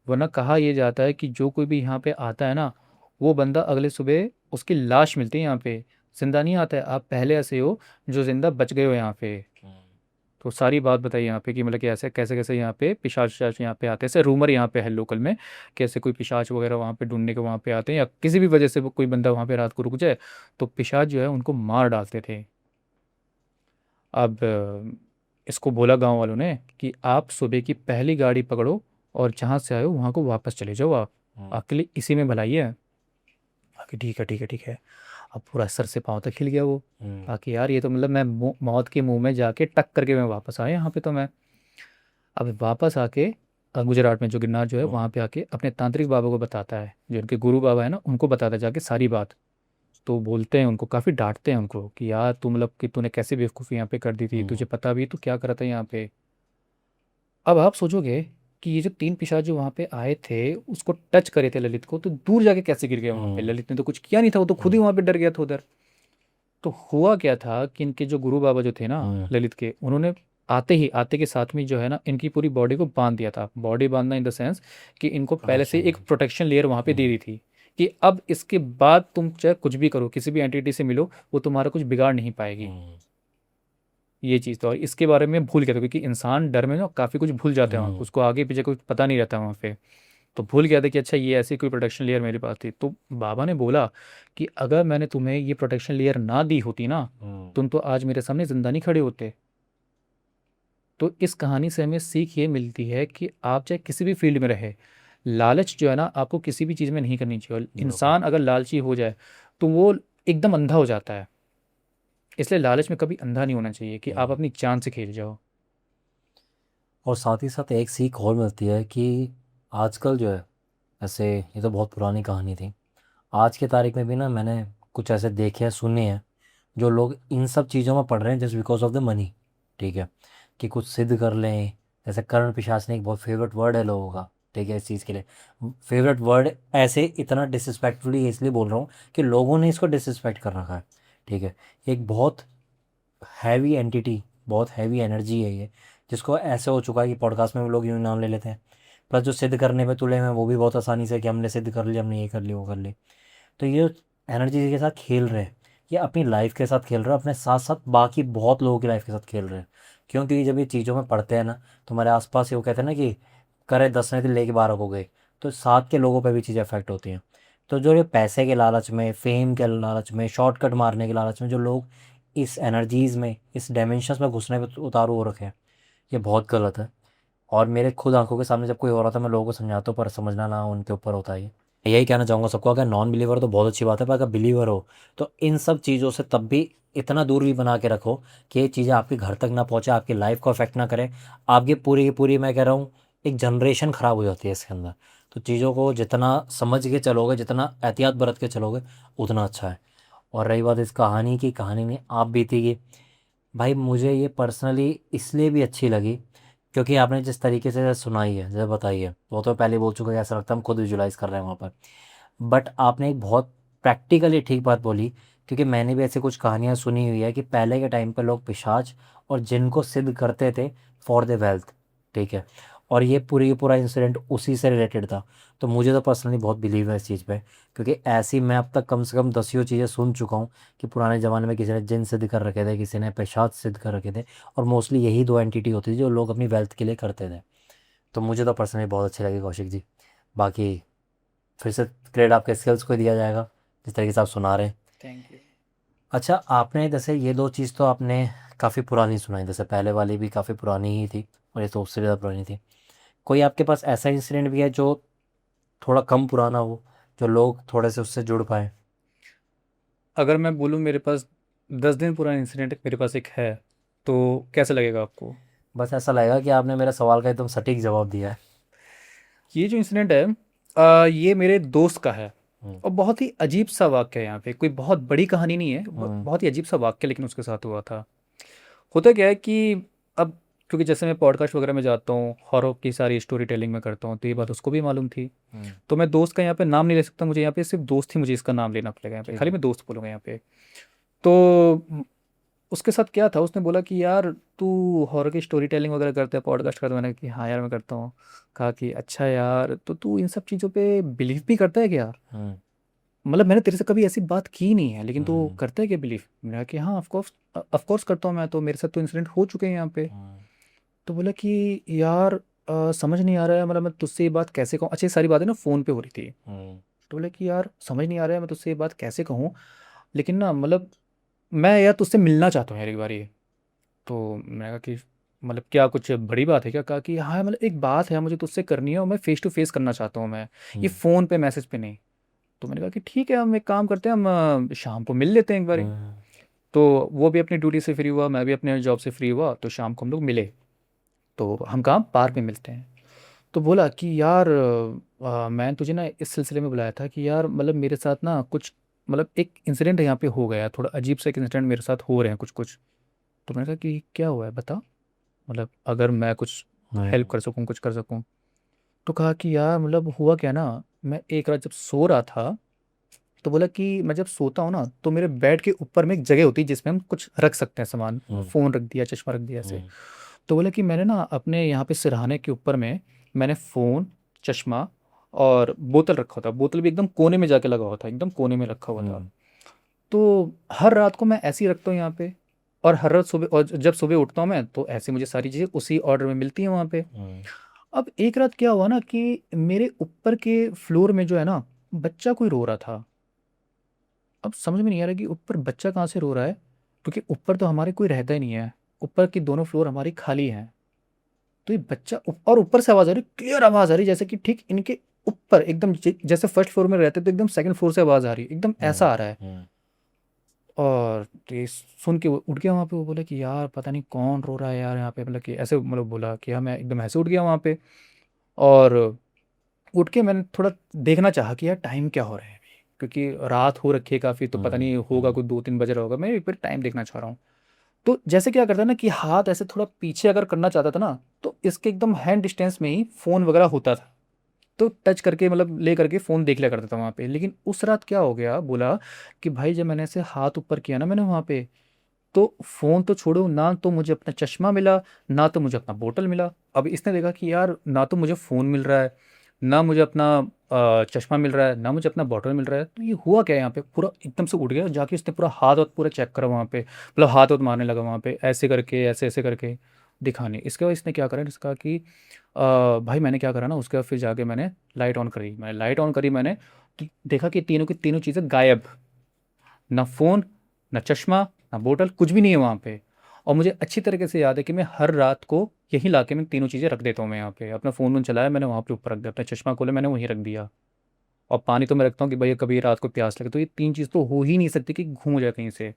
वरना कहा यह जाता है कि जो कोई भी यहाँ पे आता है ना, वो बंदा अगले सुबह उसकी लाश मिलती है यहाँ पे, जिंदा नहीं आता है। आप पहले ऐसे हो जो जिंदा बच गए हो यहाँ पे। तो सारी बात बताइए यहाँ पे कि मतलब कि ऐसे कैसे कैसे यहाँ पे पिशाच विशाच यहाँ पे आते हैं। ऐसे रूमर यहाँ पे है लोकल में, कैसे कोई पिशाच वगैरह वहाँ पे ढूंढने के वहाँ पे आते हैं, या किसी भी वजह से वो कोई बंदा वहाँ पे रात को रुक जाए तो पिशाच जो है उनको मार डालते थे। अब इसको बोला गांव वालों ने कि आप सुबह की पहली गाड़ी पकड़ो और जहाँ से आए हो वहाँ को वापस चले जाओ, आप आपके लिए इसी में भलाई है। बाकी ठीक है ठीक है ठीक है। अब पूरा सर से पाँव तक हिल गया वो। बाकी यार ये तो मतलब मैं मौत के मुंह में जाके टक करके मैं वापस आया यहाँ पे। तो मैं अब वापस आके गुजरात में जो गिरनार जो है वहाँ पे आके अपने तांत्रिक बाबा को बताता है, जो उनके गुरु बाबा है ना उनको बताता है जाके सारी बात। तो बोलते हैं उनको, काफ़ी डांटते हैं उनको कि यार तू मतलब कि तूने कैसे बेवकूफ़ी यहाँ पे कर दी थी, तुझे पता भी तो क्या करा था यहाँ पे। अब आप सोचोगे कि ये जो 3 पिशाच जो वहाँ पे आए थे उसको टच करे थे ललित को, तो दूर जाके कैसे गिर गए वहाँ पे। ललित ने तो कुछ किया नहीं था, वो तो खुद ही वहाँ पे डर गया था उधर। तो हुआ क्या था कि इनके जो गुरु बाबा जो थे ना ललित के, उन्होंने आते के साथ में जो है ना इनकी पूरी बॉडी को बांध दिया था। बॉडी बांधना इन द सेंस कि इनको पहले से एक प्रोटेक्शन लेयर वहाँ पे दे दी थी कि अब इसके बाद तुम चाहे कुछ भी करो, किसी भी एंटिटी से मिलो, वो तुम्हारा कुछ बिगाड़ नहीं पाएगी। ये चीज़ तो, और इसके बारे में भूल गया था क्योंकि इंसान डर में ना काफ़ी कुछ भूल जाते हैं वहाँ, उसको आगे पीछे कुछ पता नहीं रहता वहाँ पे। तो भूल गया था कि अच्छा ये ऐसी कोई प्रोटेक्शन लेयर मेरे पास थी। तो बाबा ने बोला कि अगर मैंने तुम्हें ये प्रोटेक्शन लेयर ना दी होती ना, तुम तो आज मेरे सामने जिंदा नहीं खड़े होते। तो इस कहानी से हमें सीख ये मिलती है कि आप चाहे किसी भी फील्ड में रहे, लालच जो है ना आपको किसी भी चीज़ में नहीं करनी चाहिए। और बिल्कुल। इंसान अगर लालची हो जाए तो वो एकदम अंधा हो जाता है। इसलिए लालच में कभी अंधा नहीं होना चाहिए कि आप अपनी जान से खेल जाओ। और साथ ही साथ एक सीख और मिलती है कि आजकल जो है, ऐसे ये तो बहुत पुरानी कहानी थी, आज की तारीख में भी ना मैंने कुछ ऐसे देखे हैं, सुने हैं, जो लोग इन सब चीज़ों में पढ़ रहे हैं just because of the money. ठीक है, कि कुछ सिद्ध कर लें। जैसे कर्ण पिशाच ने एक बहुत फेवरेट वर्ड है लोगों का, ठीक है, इस चीज़ के लिए फेवरेट वर्ड ऐसे इतना डिसरिस्पेक्टफुली इसलिए बोल रहा हूँ कि लोगों ने इसको डिसरिस्पेक्ट कर रखा है। ठीक है, एक बहुत हैवी एंटिटी, बहुत हैवी एनर्जी है ये, जिसको ऐसे हो चुका है कि पॉडकास्ट में भी लोग यूँ नाम ले लेते हैं। प्लस जो सिद्ध करने पे तुले हैं वो भी बहुत आसानी से कि हमने सिद्ध कर लिया, हमने ये कर लिया, वो कर लिया। तो ये एनर्जी के साथ खेल रहे हैं, ये अपनी लाइफ के साथ खेल रहे हैं, अपने साथ साथ बाकी बहुत लोगों की लाइफ के साथ खेल रहे हैं। क्योंकि जब ये चीज़ों में पढ़ते हैं ना, तुम्हारे आसपास ये वो कहते हैं ना कि करे 10 ने तो लेके 12 हो गए, तो साथ के लोगों पे भी चीज़ें अफेक्ट होती हैं। तो जो ये पैसे के लालच में, फेम के लालच में, शॉर्टकट मारने के लालच में जो लोग इस एनर्जीज़ में, इस डायमेंशंस में घुसने पे उतारू हो रखे हैं, ये बहुत गलत है। और मेरे खुद आंखों के सामने जब कोई हो रहा था, मैं लोगों को समझाता हूँ, पर समझना ना उनके ऊपर होता है। यही कहना चाहूँगा सबको, अगर नॉन बिलीवर तो बहुत अच्छी बात है, पर अगर बिलीवर हो तो इन सब चीज़ों से तब भी इतना दूर भी बना के रखो कि ये चीज़ें आपके घर तक ना पहुँचे, आपकी लाइफ को अफेक्ट ना करें। आपकी पूरी की पूरी, मैं कह रहा हूँ, एक जनरेशन ख़राब हो जाती है इसके अंदर। तो चीज़ों को जितना समझ के चलोगे, जितना एहतियात बरत के चलोगे, उतना अच्छा है। और रही बात इस कहानी की, कहानी में आप बीतेगी, भाई मुझे ये पर्सनली इसलिए भी अच्छी लगी क्योंकि आपने जिस तरीके से सुनाई है, जैसे बताई है, वो तो पहले बोल चुका है, ऐसा लगता है हम खुद विजुलाइज कर रहे हैं वहाँ पर। बट आपने एक बहुत प्रैक्टिकली ठीक बात बोली, क्योंकि मैंने भी ऐसी कुछ कहानियाँ सुनी हुई है कि पहले के टाइम पे लोग पिशाच और जिन को सिद्ध करते थे फॉर द वेल्थ। ठीक है, और ये पूरी पूरा इंसिडेंट उसी से रिलेटेड था। तो मुझे तो पर्सनली बहुत बिलीव है इस चीज़ पे, क्योंकि ऐसी मैं अब तक कम से कम 10 चीज़ें सुन चुका हूँ कि पुराने ज़माने में किसी ने जिन सिद्ध कर रखे थे, किसी ने पिशाच सिद्ध कर रखे थे, और मोस्टली यही दो एंटिटी होती थी जो लोग अपनी वेल्थ के लिए करते थे। तो मुझे तो पर्सनली बहुत अच्छी लगी कौशिक जी। बाकी फिर से क्रेडिट आपके स्किल्स को ही दिया जाएगा जिस तरीके से आप सुना रहे हैं। Thank you. अच्छा, आपने जैसे ये दो चीज़ तो आपने काफ़ी पुरानी सुनाई, जैसे पहले वाली भी काफ़ी पुरानी ही थी और ये तो उससे ज़्यादा पुरानी थी। कोई आपके पास ऐसा इंसिडेंट भी है जो थोड़ा कम पुराना हो, जो लोग थोड़े से उससे जुड़ पाए? अगर मैं बोलूँ मेरे पास 10 दिन पुराना इंसिडेंट मेरे पास एक है, तो कैसा लगेगा आपको? बस ऐसा लगेगा कि आपने मेरे सवाल का एकदम सटीक जवाब दिया है। ये जो इंसिडेंट है, ये मेरे दोस्त का है। हम्म। और बहुत ही अजीब सा वाक्य है, यहाँ पे कोई बहुत बड़ी कहानी नहीं है, हम्म। बहुत ही अजीब सा वाक्य लेकिन उसके साथ हुआ था। होता क्या है कि अब, क्योंकि जैसे मैं पॉडकास्ट वगैरह में जाता हूँ, हॉरर की सारी स्टोरी टेलिंग में करता हूँ, तो ये बात उसको भी मालूम थी। हम्म। तो मैं दोस्त का यहाँ पे नाम नहीं ले सकता, मुझे यहाँ पे सिर्फ दोस्त ही मुझे इसका नाम लेना पड़ेगा, यहाँ पे ठीक खाली है। मैं दोस्त बोलूँगा यहाँ पे। तो उसके साथ क्या था, उसने बोला कि यार तू हॉरर की स्टोरी टेलिंग वगैरह करता है, पॉडकास्ट करता है। मैंने कि हाँ यार मैं करता हूँ। कहा कि अच्छा यार, तो तू इन सब चीज़ों पे बिलीव भी करता है क्या यार? हम्म। मतलब मैंने तेरे से कभी ऐसी बात की नहीं है, लेकिन तू हम्म। करता है क्या बिलीव? मैंने कहा कि हाँ ऑफ कोर्स करता हूँ मैं, तो मेरे साथ तो इंसिडेंट हो चुके हैं यहाँ पे। हम्म। तो बोला कि यार समझ नहीं आ रहा है, मतलब मैं तुझसे ये बात कैसे कहूँ। अच्छी सारी बातें ना फ़ोन पे हो रही थी। हम्म। तो बोला कि यार समझ नहीं आ रहा है मैं तुझसे ये बात कैसे कहूँ, लेकिन ना मतलब मैं यार तुझसे मिलना चाहता हूँ यार एक बार ये। तो मैंने कहा कि मतलब क्या कुछ बड़ी बात है क्या? कहा कि हाँ मतलब एक बात है मुझे तुझसे करनी है, और मैं फेस टू फेस करना चाहता हूँ मैं, ये हम्म। फ़ोन पे मैसेज पे नहीं। तो मैंने कहा कि ठीक है, हम एक काम करते हैं, हम शाम को मिल लेते हैं एक बार। हम्म। तो वो भी अपनी ड्यूटी से फ्री हुआ, मैं भी अपने जॉब से फ्री हुआ, तो शाम को हम लोग मिले। तो हम कहाँ, पार्क में मिलते हैं। तो बोला कि यार मैं तुझे ना इस सिलसिले में बुलाया था कि यार मतलब मेरे साथ ना कुछ, मतलब एक इंसिडेंट यहाँ पे हो गया है, थोड़ा अजीब सा एक इंसिडेंट मेरे साथ हो रहे हैं कुछ कुछ। तो मैंने कहा कि क्या हुआ है बता, मतलब अगर मैं कुछ हम्म। हेल्प कर सकूँ, कुछ कर सकूँ। तो कहा कि यार मतलब हुआ क्या ना, मैं एक रात जब सो रहा था, तो बोला कि मैं जब सोता हूँ ना तो मेरे बेड के ऊपर में एक जगह होती है जिसमें हम कुछ रख सकते हैं सामान, हम्म। फ़ोन रख दिया, चश्मा रख दिया ऐसे। हम्म। तो बोला कि मैंने ना अपने यहाँ पे सिरहाने के ऊपर में मैंने फ़ोन, चश्मा और बोतल रखा था। बोतल भी एकदम कोने में जाके लगा हुआ था, एकदम कोने में रखा हुआ था। हम्म। तो हर रात को मैं ऐसे ही रखता हूँ यहाँ पे। और हर रोज सुबह, और जब सुबह उठता हूँ मैं तो ऐसे मुझे सारी चीज़ें उसी ऑर्डर में मिलती हैं वहाँ पे। अब एक रात क्या हुआ ना कि मेरे ऊपर के फ्लोर में जो है ना, बच्चा कोई रो रहा था। अब समझ में नहीं आ रहा कि ऊपर बच्चा कहाँ से रो रहा है, क्योंकि ऊपर तो हमारे कोई रहता ही नहीं है। ऊपर की दोनों फ्लोर हमारी खाली हैं। तो ये बच्चा और ऊपर से आवाज़ आ रही, क्लियर आवाज़ आ रही, जैसे कि ठीक इनके ऊपर एकदम जैसे फर्स्ट फ्लोर में रहते तो एकदम सेकंड फ्लोर से आवाज़ आ रही है, एकदम ऐसा आ रहा है। और तो ये सुन के वो उठ गया वहाँ पे। वो बोला कि यार पता नहीं कौन रो रहा है यार यहाँ पे, मतलब कि ऐसे, मतलब बोला कि हाँ, मैं एकदम ऐसे उठ गया वहाँ पे। और उठ के मैंने थोड़ा देखना चाहा कि यार टाइम क्या हो रहा है अभी, क्योंकि रात हो रखी है काफ़ी, तो पता नहीं होगा कुछ 2-3 बज रहा होगा। मैं एक बार टाइम देखना चाह रहा हूँ। तो जैसे क्या करता है ना कि हाथ ऐसे थोड़ा पीछे अगर करना चाहता था ना, तो इसके एकदम हैंड डिस्टेंस में ही फ़ोन वगैरह होता था। तो टच करके, मतलब ले करके फ़ोन देख लिया करता था वहाँ पे। लेकिन उस रात क्या हो गया, बोला कि भाई जब मैंने ऐसे हाथ ऊपर किया ना मैंने वहाँ पे, तो फ़ोन तो छोड़ो ना, तो मुझे अपना चश्मा मिला, ना तो मुझे अपना बोतल मिला। अब इसने देखा कि यार ना तो मुझे फ़ोन मिल रहा है, ना मुझे अपना चश्मा मिल रहा है, ना मुझे अपना बॉटल मिल रहा है। तो ये हुआ क्या है यहाँ पे, पूरा एकदम से उठ गया। जाके इसने पूरा हाथ वाथ पूरा चेक करा वहाँ पे, मतलब हाथ वाथ मारने लगा वहाँ पे, ऐसे करके, ऐसे ऐसे करके दिखाने। इसके बाद इसने क्या करा, इसका कि भाई मैंने क्या करा ना, उसके बाद फिर जाके मैंने लाइट ऑन करी। मैंने लाइट ऑन करी, मैंने कि देखा कि तीनों की तीनों चीज़ें गायब। ना फ़ोन, ना चश्मा, ना बोतल, कुछ भी नहीं है वहाँ पे। और मुझे अच्छी तरीके से याद है कि मैं हर रात को यहीं ला के मैं तीनों चीज़ें रख देता हूँ। मैं यहाँ पे अपना फ़ोन वोन चलाया, मैंने वहाँ पे ऊपर रख दिया, अपना चश्मा खोला मैंने वहीं रख दिया। और पानी तो मैं रखता हूँ कि भाई कभी रात को प्यास लगे। तो ये तीन चीज़ तो हो ही नहीं सकती कि घूम जाए कहीं से।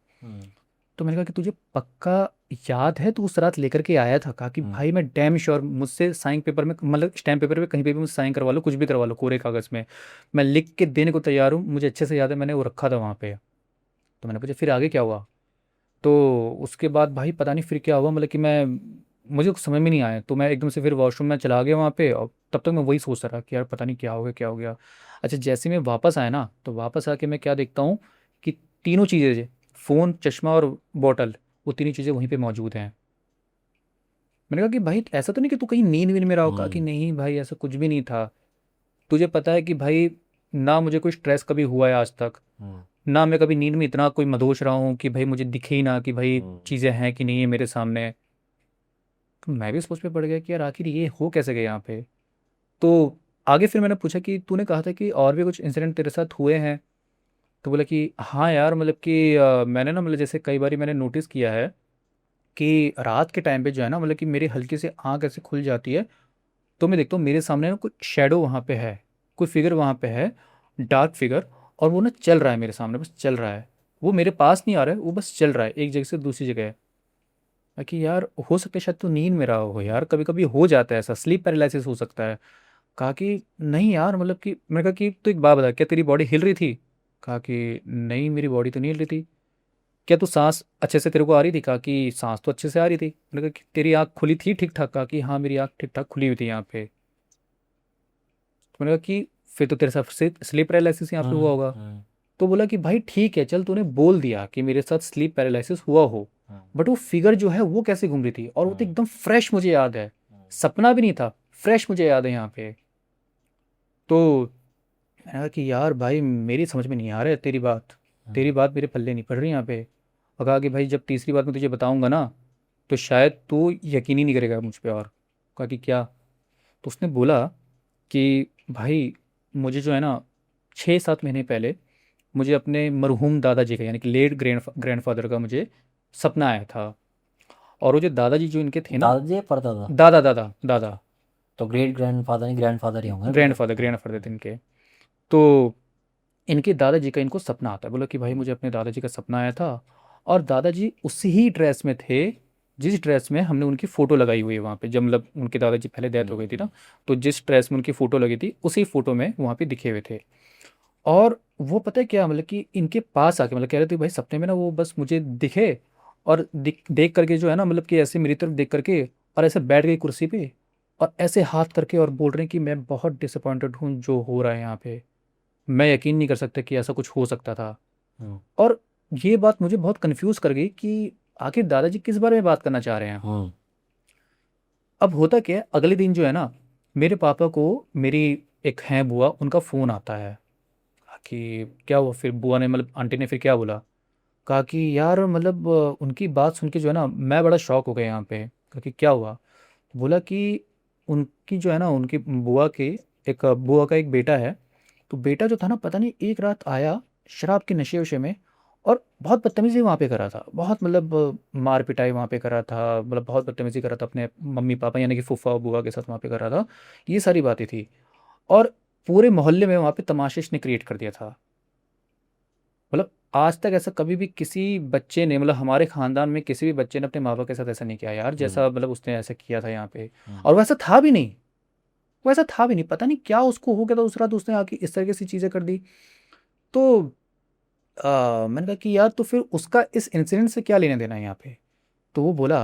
तो मैंने कहा कि तुझे पक्का याद है तू उस रात लेकर के आया था? कहा कि भाई मैं डैम श्योर, मुझसे साइन पेपर में, मतलब स्टैम्प पेपर पे कहीं पे भी मुझसे साइन करवा लो, कुछ भी करवा लो, कोरे कागज़ में मैं लिख के देने को तैयार हूँ। मुझे अच्छे से याद है मैंने वो रखा था वहाँ पे। तो मैंने पूछा फिर आगे क्या हुआ? तो उसके बाद भाई पता नहीं फिर क्या हुआ, मतलब कि मैं, मुझे कुछ समझ में नहीं आया। तो मैं एकदम से फिर वॉशरूम में चला गया वहाँ पे, और तब तक मैं वही सोचता रहा कि यार पता नहीं क्या हो गया, क्या हो गया। अच्छा, जैसे मैं वापस आया ना, तो वापस आके मैं क्या देखता हूँ कि तीनों चीज़ें, फ़ोन, चश्मा और बॉटल, वो तीनों चीज़ें वहीं पे मौजूद हैं। मैंने कहा कि भाई ऐसा तो नहीं कि तू कहीं नींद वींद में रहा हो? कहा कि नहीं भाई ऐसा कुछ भी नहीं था। तुझे पता है कि भाई ना मुझे कोई स्ट्रेस कभी हुआ है आज तक, ना मैं कभी नींद में इतना कोई मदहोश रहा हूँ कि भाई मुझे दिखे ही ना कि भाई चीज़ें हैं कि नहीं है मेरे सामने। तो मैं भी सोच में पड़ गया कि यार आखिर ये हो कैसे गया यहाँ पे। तो आगे फिर मैंने पूछा कि तूने कहा था कि और भी कुछ इंसिडेंट तेरे साथ हुए हैं। तो बोला कि हाँ यार, मतलब कि मैंने ना, मतलब जैसे कई बार मैंने नोटिस किया है कि रात के टाइम पे जो है ना, मतलब कि मेरी हल्की से आँख ऐसे खुल जाती है, तो मैं देखता हूँ मेरे सामने ना कुछ शेडो वहाँ पे है, कोई फिगर वहाँ पे है, डार्क फिगर। और वो ना चल रहा है मेरे सामने, बस चल रहा है। वो मेरे पास नहीं आ रहा है, वो बस चल रहा है एक जगह से दूसरी जगह। कि यार हो सकता है शायद तू नींद में रहा हो यार, कभी कभी हो जाता है ऐसा, स्लीप पैरालिसिस हो सकता है। कहा कि नहीं यार, मतलब कि मैंने कहा कि तो एक बात बता, क्या तेरी बॉडी हिल रही थी? कहा कि नहीं मेरी बॉडी तो नहीं हिल रही थी। क्या तू सांस अच्छे से तेरे को आ रही थी? कहा कि सांस तो अच्छे से आ रही थी। मैंने कहा कि तेरी आँख खुली थी ठीक ठाक? कहा कि हाँ मेरी आँख ठीक ठाक खुली हुई थी यहाँ पे। तो मैंने कहा कि फिर तो तेरे साथ स्लीप पैरालिसिस यहाँ पे हुआ होगा। तो बोला कि भाई ठीक है चल, तूने बोल दिया कि मेरे साथ स्लीप पैरालिसिस हुआ हो, बट वो फिगर जो है वो कैसे घूम रही थी? और वो तो एकदम फ्रेश मुझे याद है, सपना भी नहीं था, फ्रेश मुझे याद है यहाँ पे। तो मैंने कहा कि यार भाई मेरी समझ में नहीं आ रहा है तेरी बात, तेरी बात मेरे पल्ले नहीं पड़ रही यहाँ पे। और कहा कि भाई जब तीसरी बात मैं तुझे बताऊंगा ना, तो शायद तू यकीन ही नहीं करेगा मुझ पे। और कहा कि क्या? तो उसने बोला कि भाई मुझे जो है ना, 6-7 महीने पहले मुझे अपने मरहूम दादाजी का, यानी कि लेट ग्रैंडफादर का मुझे सपना आया था। और वो जो दादाजी जो इनके थे ना, दादाजी या परदादा? दादा दादा दादा, तो ग्रेट ग्रैंडफादर नहीं, ग्रैंडफादर ही होंगे फिर तो। ग्रैंडफादर थे इनके। तो इनके दादाजी का इनको सपना आता है। बोला कि भाई मुझे अपने दादाजी का सपना आया था, और दादाजी उसी ही ड्रेस में थे जिस ड्रेस में हमने उनकी फ़ोटो लगाई हुई है वहाँ पे, जब मतलब उनके दादाजी पहले डेथ हो गई थी ना, तो जिस ड्रेस में उनकी फ़ोटो लगी थी उसी फ़ोटो में वहाँ पे दिखे हुए थे। और वो पता है क्या, मतलब कि इनके पास आके मतलब कह रहे थे भाई सपने में ना वो बस मुझे दिखे, और देख करके जो है ना, मतलब कि ऐसे मेरी तरफ देख करके, और ऐसे बैठ गई कुर्सी पे, और ऐसे हाथ करके और बोल रहे हैं कि मैं बहुत डिसअपॉइंटेड हूँ जो हो रहा है यहाँ पे, मैं यकीन नहीं कर सकता कि ऐसा कुछ हो सकता था। हम्म। और ये बात मुझे बहुत कंफ्यूज कर गई कि आखिर दादाजी किस बारे में बात करना चाह रहे हैं। हम्म। अब होता क्या है, अगले दिन जो है ना, मेरे पापा को, मेरी एक हैं बुआ, उनका फ़ोन आता है कि क्या हुआ? फिर बुआ ने, मतलब आंटी ने फिर क्या बोला? कहा कि यार मतलब उनकी बात सुन के जो है ना मैं बड़ा शॉक हो गया यहाँ पे। कहा कि क्या हुआ? बोला कि उनकी जो है ना उनकी बुआ की एक बुआ का एक बेटा है। तो बेटा जो था ना पता नहीं एक रात आया शराब के नशे वशे में और बहुत बदतमीजी वहाँ पे करा था। बहुत मतलब मार पिटाई वहाँ पे करा था, मतलब बहुत बदतमीजी करा था अपने मम्मी पापा यानी कि फूफा और बुआ के साथ वहाँ पे करा था। ये सारी बातें थी। और पूरे मोहल्ले में वहाँ पे तमाशा इसने क्रिएट कर दिया था। मतलब आज तक ऐसा कभी भी किसी बच्चे ने, मतलब हमारे खानदान में किसी भी बच्चे ने अपने माँ बाप के साथ ऐसा नहीं किया यार, हम्म जैसा मतलब उसने ऐसा किया था यहाँ पे। हम्म और वैसा था भी नहीं, वैसा था भी नहीं, पता नहीं क्या उसको हो गया था उस रात, उसने आके इस तरीके से चीजें कर दी। तो मैंने कहा कि यार तो फिर उसका इस इंसिडेंट से क्या लेना देना है यहाँ पे? तो वो बोला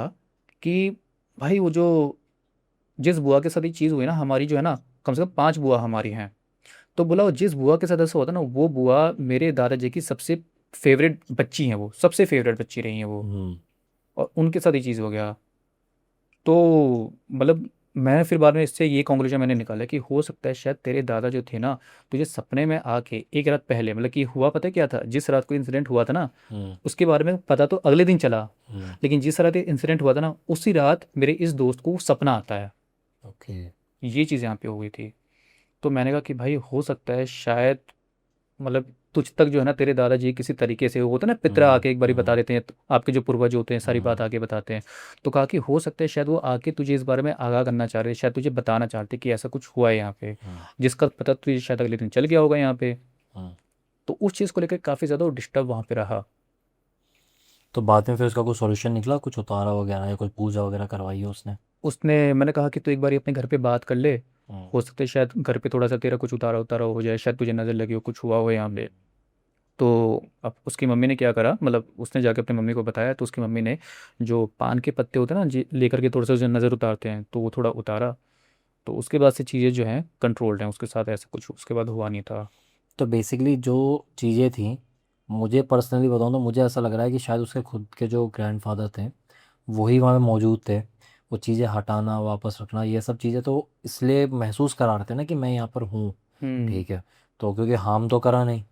कि भाई वो जो जिस बुआ के साथ ये चीज़ हुई ना, हमारी जो है ना कम से कम 5 बुआ हमारी हैं। तो बोला वो जिस बुआ के साथ ऐसा होता ना, वो बुआ मेरे दादाजी की सबसे फेवरेट बच्ची हैं, वो सबसे फेवरेट बच्ची रही हैं वो। हम्म। और उनके साथ ये चीज़ हो गया। तो मतलब मैं फिर बाद में इससे ये कॉन्क्लूजन मैंने निकाला कि हो सकता है शायद तेरे दादा जो थे ना, तुझे सपने में आके एक रात पहले, मतलब कि हुआ पता है क्या था, जिस रात को इंसिडेंट हुआ था ना हम्म। उसके बारे में पता तो अगले दिन चला। हम्म। लेकिन जिस रात इंसिडेंट हुआ था ना उसी रात मेरे इस दोस्त को सपना आता है। ओके। ये चीज़ यहाँ पे हो गई थी। तो मैंने कहा कि भाई हो सकता है शायद, मतलब तुझ तक जो है ना तेरे दादाजी किसी तरीके से होता है ना, पितरा हम्म। आके एक बारी बता हम्म। देते हैं, तो आपके जो पूर्वज होते हैं सारी हम्म। बात आके बताते हैं। तो कहा कि हो सकता है शायद वो आके तुझे इस बारे में आगाह करना चाह रहे, शायद तुझे बताना चाहते कि ऐसा कुछ हुआ है यहाँ पे, हम्म। जिसका पता तुझे शायद अगले दिन चल गया होगा यहाँ पे। हम्म। तो उस चीज़ को लेकर काफ़ी ज़्यादा डिस्टर्ब वहाँ पे रहा। तो बाद में फिर उसका कोई सॉल्यूशन निकला, कुछ उतारा वगैरह या कोई पूजा वगैरह करवाई है उसने? उसने, मैंने कहा कि तू एक बार अपने घर पे बात कर ले, हम्म। हो सकता है शायद घर पे थोड़ा सा तेरा कुछ उतारा उतारा हो जाए, शायद तुझे नज़र लगी हो कुछ हुआ हो यहाँ पे। तो अब उसकी मम्मी ने क्या करा, मतलब उसने जाके अपनी मम्मी को बताया, तो उसकी मम्मी ने जो पान के पत्ते होते हैं ना जी लेकर के थोड़ा सा जो नज़र उतारते हैं, तो वो थोड़ा उतारा। तो उसके बाद से चीज़ें जो हैं कंट्रोल्ड हैं, उसके साथ ऐसा कुछ उसके बाद हुआ नहीं था। तो बेसिकली जो चीज़ें थी, मुझे पर्सनली बताऊँ तो मुझे ऐसा लग रहा है कि शायद उसके खुद के जो ग्रैंडफादर थे वही वहाँ पे मौजूद थे। वो चीज़ें हटाना वापस रखना ये सब चीज़ें तो इसलिए महसूस करा रहे थे ना कि मैं यहाँ पर हूँ। हम्म। ठीक है। तो क्योंकि हार्म तो करा नहीं।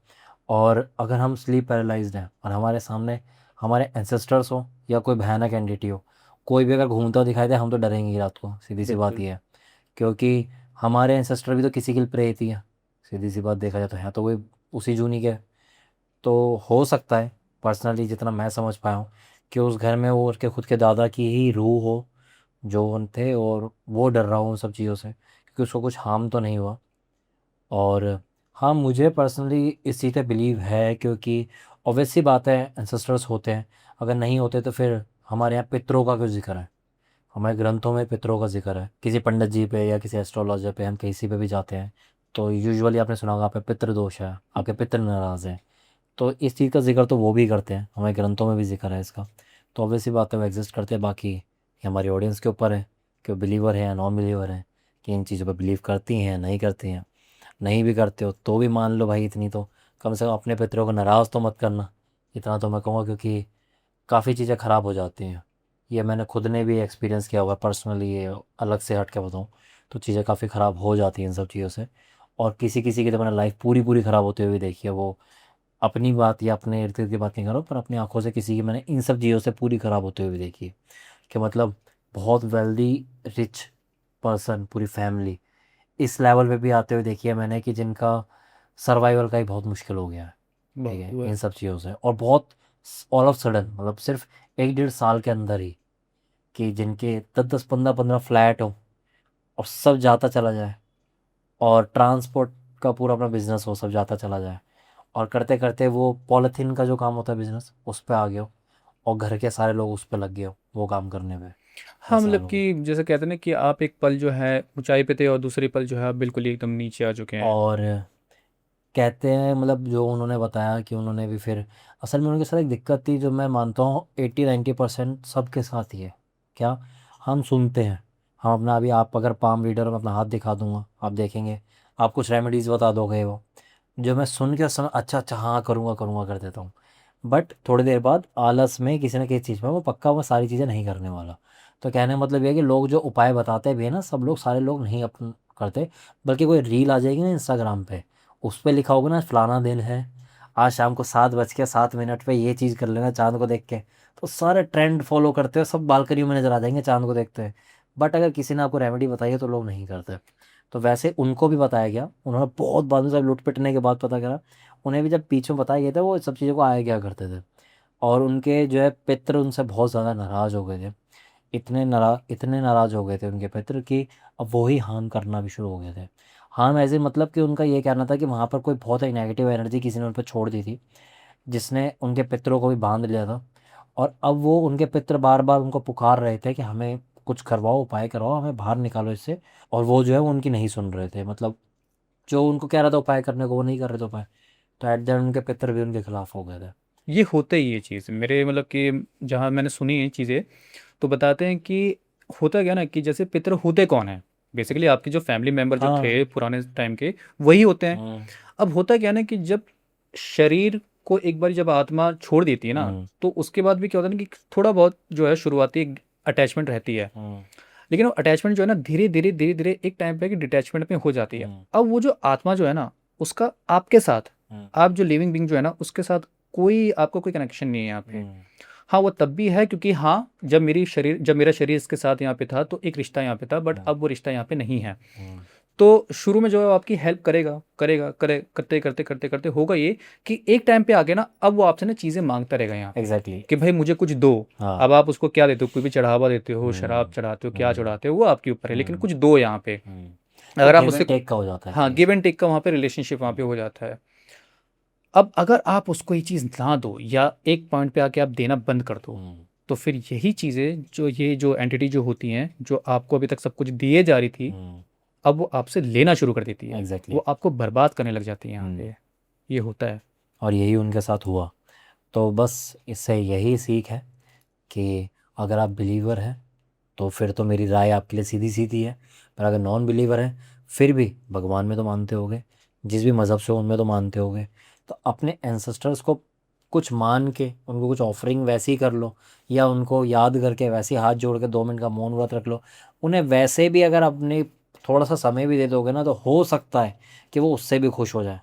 और अगर हम स्लीप पैरालाइज्ड हैं और हमारे सामने हमारे एंसेस्टर्स हो या कोई भयानक एंटिटी हो, कोई भी अगर घूमता हुआ दिखाई दे हम तो डरेंगे ही रात को, सीधी सी बात बिल्कुल। ये है। क्योंकि हमारे एंसेस्टर भी तो किसी की प्रे थी। सीधी सी बात देखा जाए तो है तो वही उसी जूनी के। तो हो सकता है, पर्सनली जितना मैं समझ पाया हूँ, कि उस घर में वो उसके खुद के दादा की ही रूह हो जो उन थे, और वो डर रहा हूँ उन सब चीज़ों से क्योंकि उसको कुछ हार्म तो नहीं हुआ। और हाँ, मुझे पर्सनली इस चीज़ पे बिलीव है क्योंकि ऑब्वियस सी बात है एंसेस्टर्स होते हैं। अगर नहीं होते तो फिर हमारे यहाँ पितरों का क्यों जिक्र है? हमारे ग्रंथों में पितरों का जिक्र है। किसी पंडित जी पे या किसी एस्ट्रोलॉजर पे हम किसी पे भी जाते हैं तो यूजुअली आपने सुना होगा आप पे पितृ दोष है, आपके पितृ नाराज़ हैं। तो इस चीज़ का जिक्र तो वो भी करते हैं, हमारे ग्रंथों में भी जिक्र है इसका। तो ऑब्वियसली बात है वो एग्जिस्ट करते हैं। बाकी ये हमारी ऑडियंस के ऊपर है कि वो बिलीवर है या नॉन बिलीवर है, कि इन चीज़ों पर बिलीव करती हैं या नहीं करती हैं। नहीं भी करते हो तो भी मान लो भाई, इतनी तो कम से कम अपने पितरों को नाराज़ तो मत करना। इतना तो मैं कहूँगा क्योंकि काफ़ी चीज़ें ख़राब हो जाती हैं। ये मैंने खुद ने भी एक्सपीरियंस किया हुआ है पर्सनली, ये अलग से हट के बताऊँ तो चीज़ें काफ़ी ख़राब हो जाती हैं इन सब चीज़ों से। और किसी किसी की तो मैंने लाइफ पूरी पूरी ख़राब होते हुए देखी है। वो अपनी बात या अपने इर्द गिर्द की बात नहीं कर रहा हूँ, पर अपनी आंखों से किसी की मैंने इन सब चीज़ों से पूरी ख़राब होते हुए देखी है। कि मतलब बहुत वेल्दी रिच पर्सन, पूरी फैमिली इस लेवल पे भी आते हुए देखी है मैंने कि जिनका सर्वाइवल का ही बहुत मुश्किल हो गया है। ठीक बहुत है, हुआ इन है। सब चीज़ों से। और बहुत ऑल ऑफ सडन, मतलब सिर्फ 1 डेढ़ साल के अंदर ही, कि जिनके 10 10 15 15 फ्लैट हो और सब जाता चला जाए, और ट्रांसपोर्ट का पूरा अपना बिजनेस हो, सब जाता चला जाए, और करते करते वो पॉलीथीन का जो काम होता है बिजनेस उस पे आ गए हो, और घर के सारे लोग उस पे लग गए हो वो काम करने पे। हाँ ऐसा मतलब हो गया। कि जैसे कहते हैं ना कि आप एक पल जो है ऊंचाई पे थे और दूसरी पल जो है आप बिल्कुल ही एकदम नीचे आ चुके हैं। और कहते हैं मतलब जो उन्होंने बताया कि उन्होंने भी फिर, असल में उनके साथ एक दिक्कत थी जो मैं मानता हूँ 80 90% सबके साथ ही है। क्या? हम सुनते हैं, हम अपना, अभी आप अगर पाम रीडर में अपना हाथ दिखा दूंगा आप देखेंगे, आप कुछ रेमेडीज़ बता दोगे, वो जो मैं सुन के उस समय अच्छा अच्छा हाँ करूँगा करूँगा कर देता हूँ। बट थोड़ी देर बाद आलस में किसी न किसी चीज़ में वो पक्का वो सारी चीज़ें नहीं करने वाला। तो कहने का मतलब ये है कि लोग जो उपाय बताते भी है ना, सब लोग सारे लोग नहीं अपन करते। बल्कि कोई रील आ जाएगी ना इंस्टाग्राम पे, उस पर लिखा होगा ना फलाना दिन है, आज शाम को 7:07 पे ये चीज़ कर लेना चांद को देख के, तो सारे ट्रेंड फॉलो करते हो, सब बालकनियों में नजर आ जाएंगे चांद को देखते हुए। बट अगर किसी ने आपको रेमेडी बताई है तो लोग नहीं करते। तो वैसे उनको भी बताया गया, उन्होंने बहुत बाद में जब लुट पिटने के बाद पता करा, उन्हें भी जब पीछे बताया गया था वो सब चीज़ों को आया क्या करते थे। और उनके जो है पितर उनसे बहुत ज़्यादा नाराज़ हो गए थे। इतने नाराज़ हो गए थे उनके पितर कि अब वो ही हार्म करना भी शुरू हो गए थे। हार्म ऐसे मतलब कि उनका ये कहना था कि वहाँ पर कोई बहुत ही नेगेटिव एनर्जी किसी ने उन पर छोड़ दी थी, जिसने उनके पितरों को भी बांध लिया था। और अब वो उनके पितर बार बार उनको पुकार रहे थे कि हमें कुछ करवाओ, उपाय करवाओ, हमें बाहर निकालो इससे। और वो जो है वो उनकी नहीं सुन रहे थे, मतलब जो उनको कह रहा था उपाय करने को वो नहीं कर रहे थे उपाय। तो एट द एंड उनके पितर भी उनके खिलाफ हो गए थे। ये होता ही ये चीज़ मेरे मतलब कि जहाँ मैंने सुनी है चीज़ें, तो बताते हैं कि होता क्या ना कि जैसे पितर होते कौन है, बेसिकली आपके जो फैमिली मेंबर जो हाँ। थे पुराने टाइम के, वही होते हैं। हम्म। अब होता क्या ना कि जब शरीर को एक बार जब आत्मा छोड़ देती है ना, हम्म। तो उसके बाद भी क्या होता है ना कि थोड़ा बहुत जो है शुरुआती अटैचमेंट रहती है, हम्म। लेकिन वो अटैचमेंट जो है ना धीरे धीरे एक टाइम पे कि डिटैचमेंट में हो जाती है। हम्म। अब वो जो आत्मा जो है ना उसका आपके साथ, हम्म। आप जो लिविंग बींग जो है ना उसके साथ कोई आपका कोई कनेक्शन नहीं है यहाँ पे। हम्म। हाँ वो तब भी है क्योंकि हाँ जब मेरा शरीर इसके साथ यहाँ पे था तो एक रिश्ता यहाँ पे था, बट हम्म। अब वो रिश्ता यहाँ पे नहीं है। हम्म। तो शुरू में जो है वो आपकी हेल्प करेगा करेगा करे करते करते करते करते होगा ये कि एक टाइम पे आके ना अब वो आपसे ना चीज़ें मांगता रहेगा यहाँ पे एग्जैक्टली। कि भाई मुझे कुछ दो। हाँ। अब आप उसको क्या देते हो, कोई भी चढ़ावा देते हो, शराब हम्म। चढ़ाते हो, क्या हम्म। चढ़ाते हो, वो आपके ऊपर है, लेकिन हम्म। कुछ दो यहाँ पे। हम्म। वो अगर आप गिव उससे एंड टेक का हो जाता है हाँ एक्चुअली। गिव एंड टेक का वहाँ पे रिलेशनशिप वहाँ पे हो जाता है। अब अगर आप उसको ये चीज़ ना दो या एक पॉइंट पे आके आप देना बंद कर दो, हम्म। तो फिर यही चीज़ें जो ये जो एंटिटी जो होती हैं जो आपको अभी तक सब कुछ दिए जा रही थी, हम्म। अब वो आपसे लेना शुरू कर देती है, एग्जैक्टली। वो आपको बर्बाद करने लग जाती है यहाँ हम्म। पे। ये होता है। और यही उनके साथ हुआ। तो बस इससे यही सीख है कि अगर आप बिलीवर हैं तो फिर तो मेरी राय आपके लिए सीधी सीधी है। पर अगर नॉन बिलीवर हैं फिर भी भगवान में तो मानते होगे, जिस भी मज़हब से हो उनमें तो मानते होगे, तो अपने एंसेस्टर्स को कुछ मान के उनको कुछ ऑफरिंग वैसे ही कर लो, या उनको याद करके वैसे ही हाथ जोड़ के 2 मिनट का मौन व्रत रख लो। उन्हें वैसे भी अगर अपने थोड़ा सा समय भी दे दोगे ना तो हो सकता है कि वो उससे भी खुश हो जाए।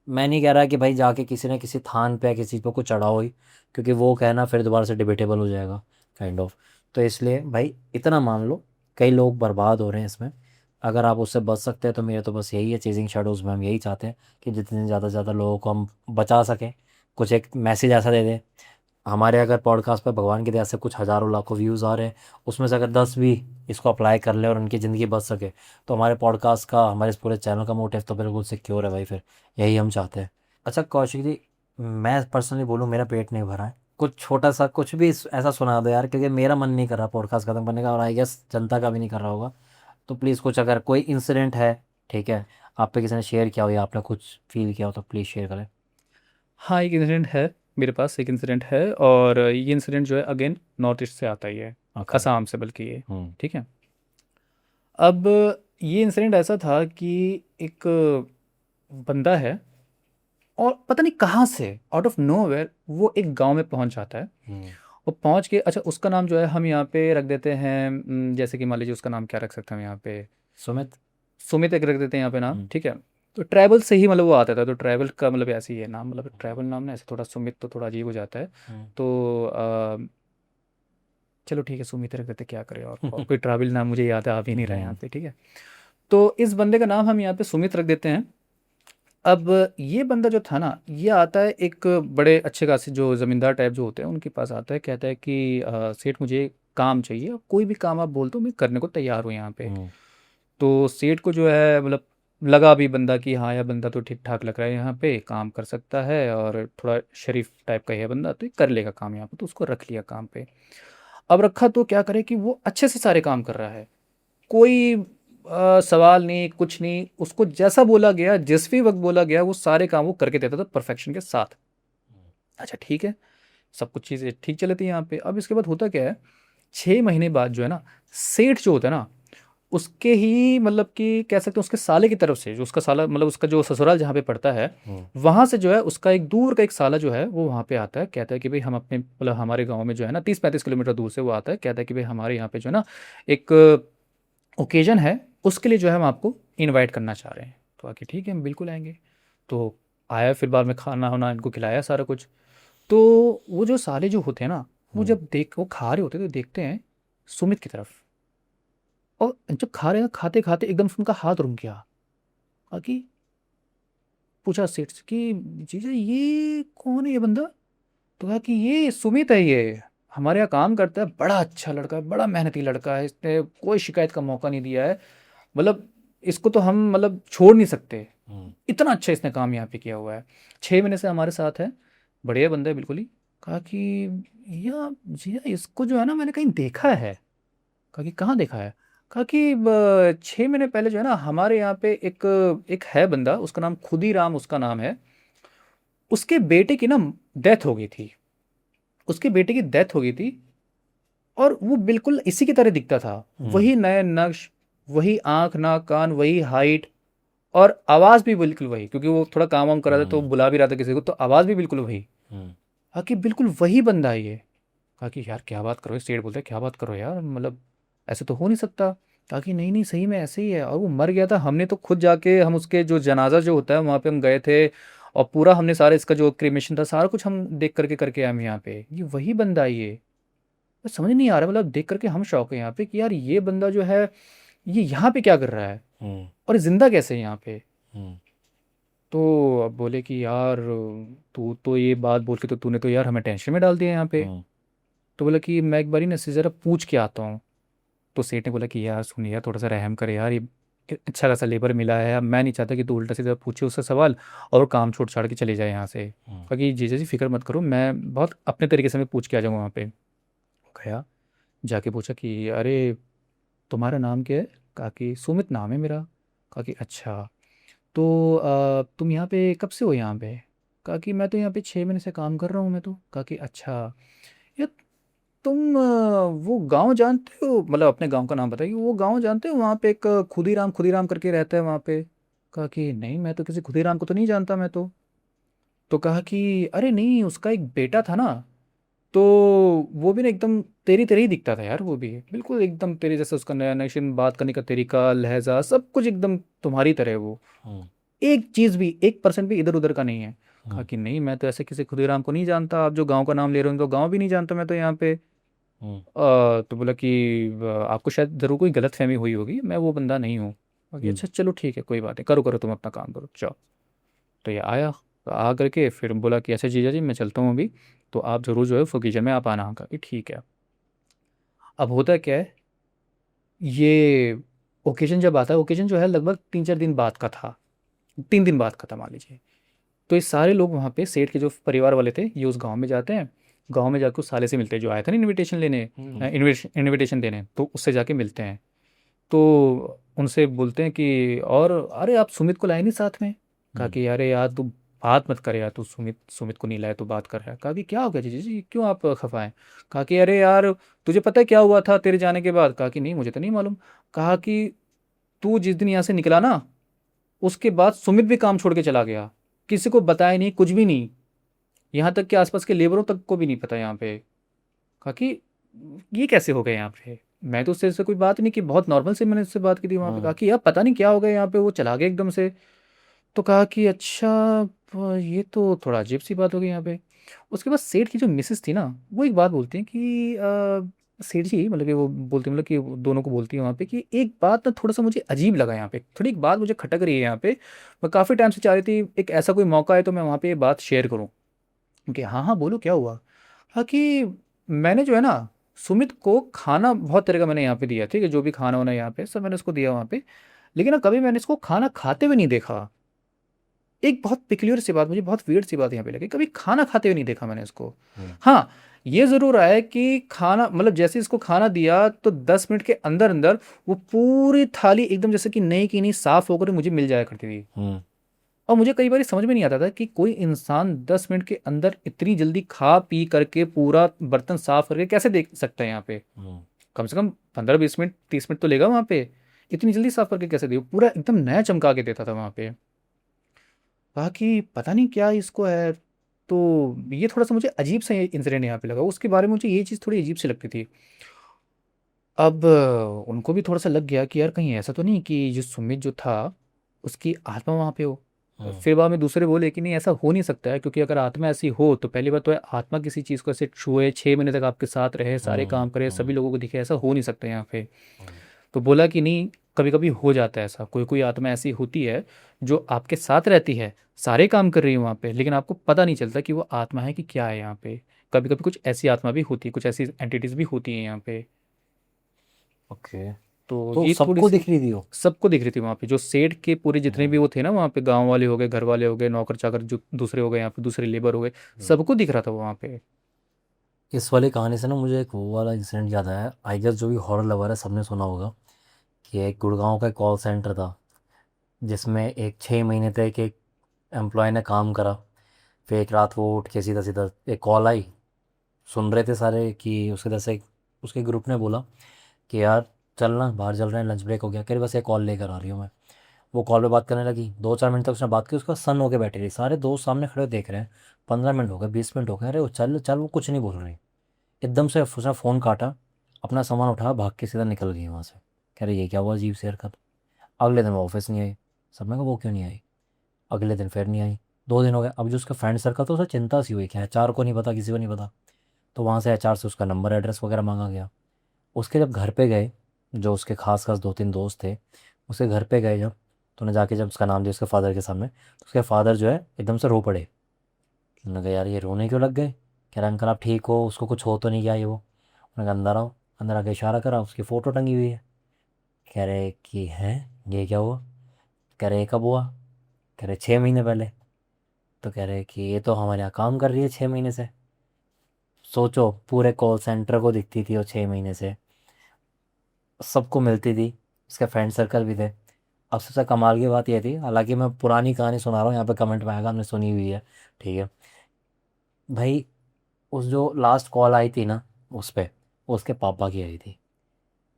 मैं नहीं कह रहा कि भाई जाके किसी न किसी थान पे या किसी पे कुछ चढ़ाओ ही, क्योंकि वो कहना फिर दोबारा से डिबेटेबल हो जाएगा काइंड ऑफ। तो इसलिए भाई इतना मान लो, कई लोग बर्बाद हो रहे हैं इसमें। अगर आप उससे बच सकते हैं तो मेरे तो बस यही है, चेजिंग शेडोज़ में हम यही चाहते हैं कि जितने ज़्यादा से ज़्यादा लोगों को हम बचा सकें। कुछ एक मैसेज ऐसा दे दें। हमारे अगर पॉडकास्ट पर भगवान की दया से कुछ हज़ारों लाखों व्यूज़ आ रहे हैं, उसमें से अगर 10 भी इसको अप्लाई कर ले और उनकी ज़िंदगी बच सके, तो हमारे पॉडकास्ट का, हमारे इस पूरे चैनल का मोटिव तो बिल्कुल सिक्योर है भाई। फिर यही हम चाहते हैं। अच्छा कौशिक जी, मैं पर्सनली बोलूँ मेरा पेट नहीं भरा है, कुछ छोटा सा कुछ भी ऐसा सुना दो यार, क्योंकि मेरा मन नहीं कर रहा पॉडकास्ट खत्म करने का, और आई गेस जनता का भी नहीं कर रहा होगा। तो प्लीज़ कुछ अगर कोई इंसिडेंट है, ठीक है, आप पे किसी ने शेयर किया हो या आपने कुछ फील किया हो तो प्लीज़ शेयर करें। हाँ एक इंसिडेंट है, मेरे पास एक इंसिडेंट है, और ये इंसिडेंट जो है अगेन नॉर्थ ईस्ट से आता ही है, ओके। असम से बल्कि ये। हम्म। ठीक है। अब ये इंसिडेंट ऐसा था कि एक बंदा है और पता नहीं कहाँ से आउट ऑफ नोवेयर वो एक गांव में पहुंच जाता है। हम्म। वो पहुंच के, अच्छा उसका नाम जो है हम यहाँ पे रख देते हैं, जैसे कि मान लीजिए उसका नाम क्या रख सकते हैं हम यहाँ पे, सुमित। सुमित एक रख देते हैं यहाँ पे नाम, हम्म। ठीक है। तो ट्रैवल से ही मतलब वो आता था, तो ट्रैवल का मतलब ऐसे ही है नाम, मतलब ट्रैवल नाम ना ऐसे थोड़ा सुमित तो थोड़ा अजीब हो जाता है। हम्म। तो चलो ठीक है सुमित रख देते, क्या करें, और कोई ट्रैवल नाम मुझे याद आ भी नहीं रहा है यहाँ हम्म। पे, ठीक है। तो इस बंदे का नाम हम यहाँ पे सुमित रख देते हैं। अब ये बंदा जो था ना ये आता है एक बड़े अच्छे खासे जो ज़मींदार टाइप जो होते हैं उनके पास आता है, कहता है कि सेठ मुझे काम चाहिए, कोई भी काम आप बोल दो मैं करने को तैयार हूँ यहाँ पे। हम्म। तो सेठ को जो है मतलब लगा भी बंदा कि हाँ यार बंदा तो ठीक ठाक लग रहा है, यहाँ पे काम कर सकता है और थोड़ा शरीफ टाइप का है बंदा, तो ये कर लेगा काम यहाँ पे, तो उसको रख लिया काम पे। अब रखा तो क्या करे कि वो अच्छे से सारे काम कर रहा है, कोई सवाल नहीं कुछ नहीं, उसको जैसा बोला गया जिस भी वक्त बोला गया वो सारे काम वो करके देता था परफेक्शन के साथ। अच्छा ठीक है, सब कुछ चीज़ें ठीक चली थी यहाँ पे। अब इसके बाद होता क्या है, 6 महीने बाद जो है ना सेठ जो होता है ना उसके ही मतलब कि कह सकते हैं उसके साले की तरफ से, जो उसका साला मतलब उसका जो ससुराल जहाँ पे पड़ता है, हम्म। वहाँ से जो है उसका एक दूर का एक साला जो है वो वहाँ पे आता है, कहता है कि भाई हम अपने मतलब हमारे गांव में जो है ना 30-35 किलोमीटर दूर से वो आता है, कहता है कि भाई हमारे यहाँ पे जो है ना एक ओकेजन है, उसके लिए जो है हम आपको इनवाइट करना चाह रहे हैं। तो आके ठीक है हम बिल्कुल आएंगे। तो आया, फिर बाद में खाना वाना इनको खिलाया सारा कुछ। तो वो जो साले जो होते हैं ना, वो जब देख वो खा रहे होते हैं तो देखते हैं सुमित की तरफ, और जब खा रहे हैं खाते खाते एकदम से उनका हाथ रुक गया। कहा कि पूछा सेठ से कि जीजा ये कौन है ये बंदा? तो कहा कि ये सुमित है, ये हमारे यहाँ काम करता है, बड़ा अच्छा लड़का है, बड़ा मेहनती लड़का है, इसने कोई शिकायत का मौका नहीं दिया है, मतलब इसको तो हम मतलब छोड़ नहीं सकते, इतना अच्छा इसने काम यहाँ पे किया हुआ है, 6 महीने से हमारे साथ है, बढ़िया बंदा है बिल्कुल ही। कहा कि या जी इसको जो है ना मैंने कहीं देखा है। कहा कि कहाँ देखा है? कहा कि 6 महीने पहले जो है ना हमारे यहाँ पे एक एक है बंदा, उसका नाम खुदीराम उसका नाम है, उसके बेटे की ना डेथ हो गई थी, उसके बेटे की डेथ हो गई थी, और वो बिल्कुल इसी की तरह दिखता था, वही नए नक्श, वही आंख नाक कान, वही हाइट, और आवाज भी बिल्कुल वही, क्योंकि वो थोड़ा काम वाम कर रहा था तो बुला भी रहा था किसी को, तो आवाज भी बिल्कुल वही। कहा कि बिल्कुल वही बंदा है ये। कहा कि यार क्या बात करो, सेठ बोलते हैं क्या बात करो यार, मतलब ऐसे तो हो नहीं सकता। कहा कि नहीं नहीं सही में ऐसे ही है, और वो मर गया था, हमने तो खुद जाके हम उसके जो जनाजा जो होता है वहाँ पे हम गए थे, और पूरा हमने सारा इसका जो क्रिमेशन था सारा कुछ हम देख करके करके आए हम यहाँ पे, ये वही बंदा है ये। तो समझ नहीं आ रहा, मतलब देख करके हम शौक है यहाँ पे कि यार ये बंदा जो है ये यहाँ पे क्या कर रहा है, और ये जिंदा कैसे है यहाँ पे। तो अब बोले कि यार तू तो ये बात बोल के तो तूने तो यार हमें टेंशन में डाल दिया यहाँ पे। तो बोला कि मैं एक बारी ना इससे ज़रा पूछ के आता हूँ। तो सेठ ने बोला कि यार सुन यार थोड़ा सा रहम करे यार, ये अच्छा खासा लेबर मिला है, अब मैं नहीं चाहता कि तू उल्टा सीधा पूछे उससे सवाल और वो काम छोड़ छाड़ के चले जाए यहाँ से। कहा कि जीजा जी फिक्र मत करो, मैं बहुत अपने तरीके से मैं पूछ के आ जाऊँगा वहाँ पे। वो गया, जाके पूछा कि अरे तुम्हारा नाम क्या है? कहा कि सुमित नाम है मेरा। कहा कि अच्छा, तो तुम यहाँ पे कब से हो यहाँ पे? कहा कि मैं तो यहाँ पे 6 महीने से काम कर रहा हूँ मैं तो। कहा कि अच्छा, ये तुम वो गांव जानते हो, मतलब अपने गांव का नाम बताइए, वो गांव जानते हो वहाँ पे एक खुदीराम खुदीराम करके रहता है वहाँ पे? कहा कि नहीं मैं तो किसी खुदीराम को तो नहीं जानता मैं तो कहा कि अरे नहीं उसका एक बेटा था ना, तो वो भी ना एकदम तेरी तरह ही दिखता था यार, वो भी बिल्कुल एकदम तेरे जैसा, उसका नया नशन बात करने का तरीका लहजा सब कुछ एकदम तुम्हारी तरह है वो, एक चीज भी 1% भी इधर उधर का नहीं है। कहा कि नहीं मैं तो ऐसे किसी खुदीराम को नहीं जानता, आप जो गांव का नाम ले रहे हो तो गांव भी नहीं जानता मैं तो यहाँ पे। तो बोला कि आपको शायद ज़रूर कोई गलत फहमी हुई होगी, मैं वो बंदा नहीं हूँ। बाकी अच्छा चलो ठीक है कोई बात नहीं, करो करो तुम अपना काम करो जाओ। तो ये आया, तो आ करके फिर बोला कि अच्छा जीजा जी मैं चलता हूँ अभी, तो आप ज़रूर जो है फकीजन में आप आना। कहा कि ठीक है। अब होता क्या है, ये ओकेजन जब आता है, ओकेजन जो है लगभग 3-4 दिन बाद का था, 3 दिन बाद का था मान लीजिए। तो ये सारे लोग वहाँ पे सेठ के जो परिवार वाले थे ये उस गांव में जाते हैं, गांव में जाकर उस साले से मिलते हैं जो आया था ना इनविटेशन लेने, इनविटेशन देने, तो उससे जाके मिलते हैं। तो उनसे बोलते हैं कि और अरे आप सुमित को लाए नहीं साथ में? कहा कि अरे यार तू बात मत कर यार, तू सुमित सुमित को नहीं लाया तो बात कर रहा है। कहा कि क्या हो गया जी जी क्यों आप खफा हैं? कहा कि अरे यार तुझे पता है क्या हुआ था तेरे जाने के बाद? कहा कि नहीं मुझे तो नहीं मालूम। कहा कि तू जिस दिन यहाँ से निकला ना उसके बाद सुमित भी काम छोड़ के चला गया, किसी को बताया नहीं कुछ भी नहीं, यहाँ तक कि आसपास के लेबरों तक को भी नहीं पता यहाँ पे। कहा कि ये कैसे हो गया यहाँ पे? मैं तो उससे ऐसे कोई बात नहीं की, बहुत नॉर्मल से मैंने उससे बात की थी वहाँ पे। कहा कि यार पता नहीं क्या हो गया यहाँ पे, वो चला गया एकदम से। तो कहा कि अच्छा ये तो थोड़ा अजीब सी बात हो गई यहाँ पे। उसके बाद सेठ की जो मिसेस थी ना वो एक बात बोलती हैं कि सेठ जी मतलब कि वो बोलती मतलब कि वो दोनों को बोलती है वहाँ पे कि एक बात ना थोड़ा सा मुझे अजीब लगा यहाँ पे, थोड़ी एक बात मुझे खटक रही है यहाँ पे, मैं काफ़ी टाइम से चाह रही थी एक ऐसा कोई मौका है तो मैं वहाँ पे ये बात शेयर करूँ। कि हाँ हाँ बोलो क्या हुआ? हाँ कि मैंने जो है ना सुमित को खाना बहुत तरह का मैंने यहाँ पे दिया, ठीक है, जो भी खाना वाना यहाँ पे सब मैंने उसको दिया वहाँ पे, लेकिन ना कभी मैंने इसको खाना खाते हुए नहीं देखा। एक बहुत पिक्यूलियर सी बात, मुझे बहुत वियर्ड सी बात यहाँ पे लगी, कभी खाना खाते हुए नहीं देखा मैंने इसको। हाँ ये ज़रूर है कि खाना मतलब जैसे इसको खाना दिया तो 10 मिनट के अंदर अंदर वो पूरी थाली एकदम जैसे कि नई की नई साफ होकर मुझे मिल जाया करती थी। और मुझे कई बार समझ में नहीं आता था कि कोई इंसान 10 मिनट के अंदर इतनी जल्दी खा पी करके पूरा बर्तन साफ करके कैसे देख सकता है यहाँ पे, कम से कम 15-20 मिनट 30 मिनट तो लेगा वहाँ पे, इतनी जल्दी साफ करके कैसे दे, पूरा एकदम नया चमका के देता था वहाँ पे। कहा कि पता नहीं क्या इसको है, तो ये थोड़ा सा मुझे अजीब सा इंसिडेंट यहाँ पे लगा, उसके बारे में मुझे ये चीज़ थोड़ी अजीब सी लगती थी। अब उनको भी थोड़ा सा लग गया कि यार कहीं ऐसा तो नहीं कि जो सुमित जो था उसकी आत्मा वहाँ पे हो। फिर बाद में दूसरे बोले कि नहीं ऐसा हो नहीं सकता है, क्योंकि अगर आत्मा ऐसी हो तो पहली बात तो है आत्मा किसी चीज़ को ऐसे छुए 6 महीने तक आपके साथ रहे, सारे काम करे, सभी लोगों को दिखे, ऐसा हो नहीं सकता यहाँ पे। तो बोला कि नहीं, कभी कभी हो जाता है ऐसा, कोई कोई आत्मा ऐसी होती है जो आपके साथ रहती है, सारे काम कर रही है वहाँ पे, लेकिन आपको पता नहीं चलता कि वो आत्मा है कि क्या है यहाँ पे। कभी कभी कुछ ऐसी आत्मा भी होती है, कुछ ऐसी एंटिटीज भी होती हैं यहाँ पे। ओके। तो तो ये थोड़ी सबको सी दिख रही थी वो? सबको दिख रही थी वहाँ पे, जो सेठ के पूरे जितने भी हम्म, वो थे ना वहाँ पे, गांव वाले हो गए, घर वाले हो गए, नौकर चाकर जो दूसरे हो गए यहाँ पे, दूसरे लेबर हो गए, हम्म। सबको दिख रहा था वहाँ पे। इस वाली कहानी से ना मुझे एक वो वाला इंसिडेंट याद आया। आई गेस जो भी हॉरर लवर है सबने सुना होगा कि एक गुड़गांव का कॉल सेंटर था जिसमें एक 6 महीने तक एक एम्प्लॉय ने काम करा। फिर एक रात वो उठ के सीधा सीधा एक कॉल आई, सुन रहे थे सारे कि उसके तरफ से उसके ग्रुप ने बोला कि यार चलना बाहर चल रहे हैं, लंच ब्रेक हो गया। कह रही बस एक कॉल लेकर आ रही हूँ मैं। वो कॉल पे बात करने लगी, 2-4 मिनट तक उसने बात की, उसका सन होके बैठी रही, सारे दोस्त सामने खड़े देख रहे हैं। 15 मिनट हो गए, 20 मिनट हो गए, अरे वो चल चल, वो कुछ नहीं बोल रही। एकदम से उसने फ़ोन काटा, अपना सामान उठाया, भाग के सीधा निकल गई वहाँ से। कह रही ये क्या हुआ, अजीब सी हरकत। अगले दिन वो ऑफिस नहीं आई। सब ने कहा वो क्यों नहीं आई। अगले दिन फिर नहीं आई। 2 दिन हो गए। अब जो उसका फ्रेंड सर्कल था उसे चिंता सी हुई कि एचआर को नहीं पता, किसी को नहीं पता। तो वहाँ से एचआर से उसका नंबर एड्रेस वगैरह मांगा गया। उसके जब घर पे गए, जो उसके खास खास 2-3 दोस्त थे, उसके घर पे गए जब, तो उन्हें जाके जब उसका नाम दिया उसके फादर के सामने, तो उसके फादर जो है एकदम से रो पड़े। उन्होंने कहा यार ये रोने क्यों लग गए। कह रहा अंकल आप ठीक हो, उसको कुछ हो तो नहीं गया ये वो। उन्होंने कहा अंदर आओ। अंदर आके इशारा करा, उसकी फ़ोटो टंगी हुई है। कह रहे कि हैं ये क्या हुआ। कह रहे कब हुआ। कह रहे 6 महीने पहले। तो कह रहे कि ये तो हमारे यहाँ काम कर रही है 6 महीने से। सोचो, पूरे कॉल सेंटर को दिखती थी वो 6 महीने से, सबको मिलती थी, उसके फ्रेंड सर्कल भी थे। अब सबसे कमाल की बात ये थी, हालांकि मैं पुरानी कहानी सुना रहा हूँ, यहाँ पे कमेंट में आएगा हमने सुनी हुई है, ठीक है भाई। उस जो लास्ट कॉल आई थी ना उस पे, उसके पापा की आई थी,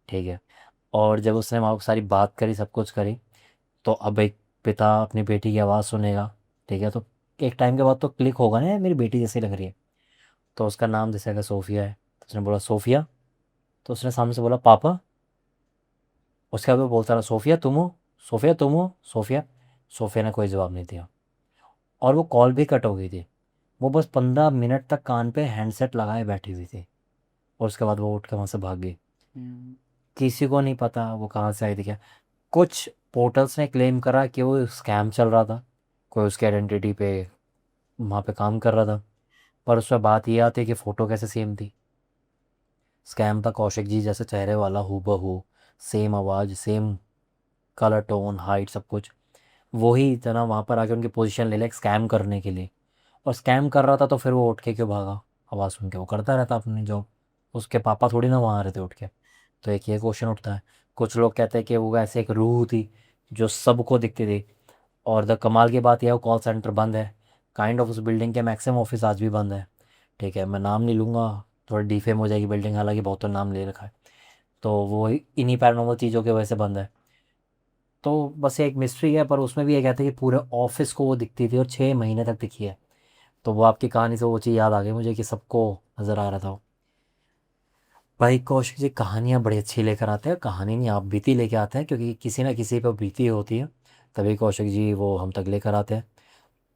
ठीक है। और जब उसने वहाँ सारी बात करी, सब कुछ करी, तो अब एक पिता अपनी बेटी की आवाज़ सुनेगा, ठीक है, तो एक टाइम के बाद तो क्लिक होगा ना, मेरी बेटी जैसी लग रही है। तो उसका नाम जैसे अगर सोफ़िया है तो उसने बोला सोफ़िया। तो उसने सामने से बोला पापा। उसके बाद वो बोलता रहा सोफ़िया तुम हो, सोफ़िया तुम हो, सोफ़िया। सोफ़िया ने कोई जवाब नहीं दिया और वो कॉल भी कट हो गई थी। वो बस 15 मिनट तक कान पे हैंडसेट लगाए बैठी हुई थी और उसके बाद वो उठ के वहाँ से भाग गई। हम्म। किसी को नहीं पता वो कहाँ से आई थी क्या। कुछ पोर्टल्स ने क्लेम करा कि वो स्कैम चल रहा था, कोई उसकी आइडेंटिटी पे वहाँ पे काम कर रहा था। पर उसमें बात ये आती है कि फ़ोटो कैसे सेम थी। स्कैम था कौशिक जी जैसे चेहरे वाला हूबहू, सेम आवाज़, सेम कलर टोन हाइट सब कुछ। वही जना वहाँ पर आके उनकी पोजीशन ले ले स्कैम करने के लिए। और स्कैम कर रहा था तो फिर वो उठ के क्यों भागा। आवाज़ सुन के वो करता रहता अपनी जॉब। उसके पापा थोड़ी ना वहाँ आ रहे थे उठ के। तो एक ये क्वेश्चन उठता है। कुछ लोग कहते हैं कि वो ऐसे एक रूह थी जो सबको दिखती थी। और द कमाल की बात यह है वो कॉल सेंटर बंद है। काइंड ऑफ उस बिल्डिंग के मैक्सिमम ऑफिस आज भी बंद है, ठीक है। मैं नाम नहीं लूँगा, थोड़ा डिफेम हो जाएगी बिल्डिंग, हालांकि बहुतों नाम ले रखा है। तो वो इन्हीं पैरानॉर्मल चीज़ों की वजह से बंद है। तो बस ये एक मिस्ट्री है, पर उसमें भी ये कहते हैं कि पूरे ऑफिस को वो दिखती थी और 6 महीने तक दिखी है। तो वो आपकी कहानी से वो चीज़ याद आ गई मुझे कि सबको नज़र आ रहा था वो। भाई कौशिक जी कहानियाँ बड़ी अच्छी लेकर आते हैं, कहानी नहीं आप बीती लेके आते हैं, क्योंकि किसी ना किसी पर बीती होती है, तभी कौशिक जी वो हम तक लेकर आते हैं।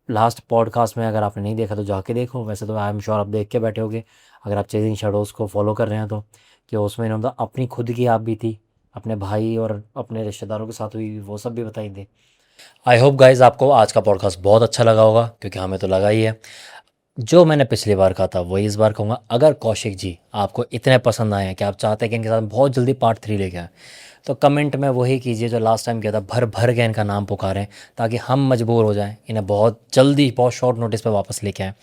लास्ट पॉडकास्ट में अगर आपने नहीं देखा तो जाके देखो, वैसे तो आई एम श्योर आप देख के बैठे होगे अगर आप चेजिंग शैडोज़ को फॉलो कर रहे हैं तो, कि उसमें इन्होंने अपनी खुद की आप बीती, अपने भाई और अपने रिश्तेदारों के साथ हुई वो सब भी बताई थी। आई होप गाइज आपको आज का पॉडकास्ट बहुत अच्छा लगा होगा, क्योंकि हमें तो लगा ही है। जो मैंने पिछली बार कहा था वही इस बार कहूँगा। अगर कौशिक जी आपको इतने पसंद आए हैं कि आप चाहते हैं कि इनके साथ बहुत जल्दी पार्ट 3 लेके आए, तो कमेंट में वही कीजिए जो लास्ट टाइम किया था, भर भर के इनका नाम पुकारें, ताकि हम मजबूर हो जाएं इन्हें बहुत जल्दी बहुत शॉर्ट नोटिस पे वापस लेके आएँ।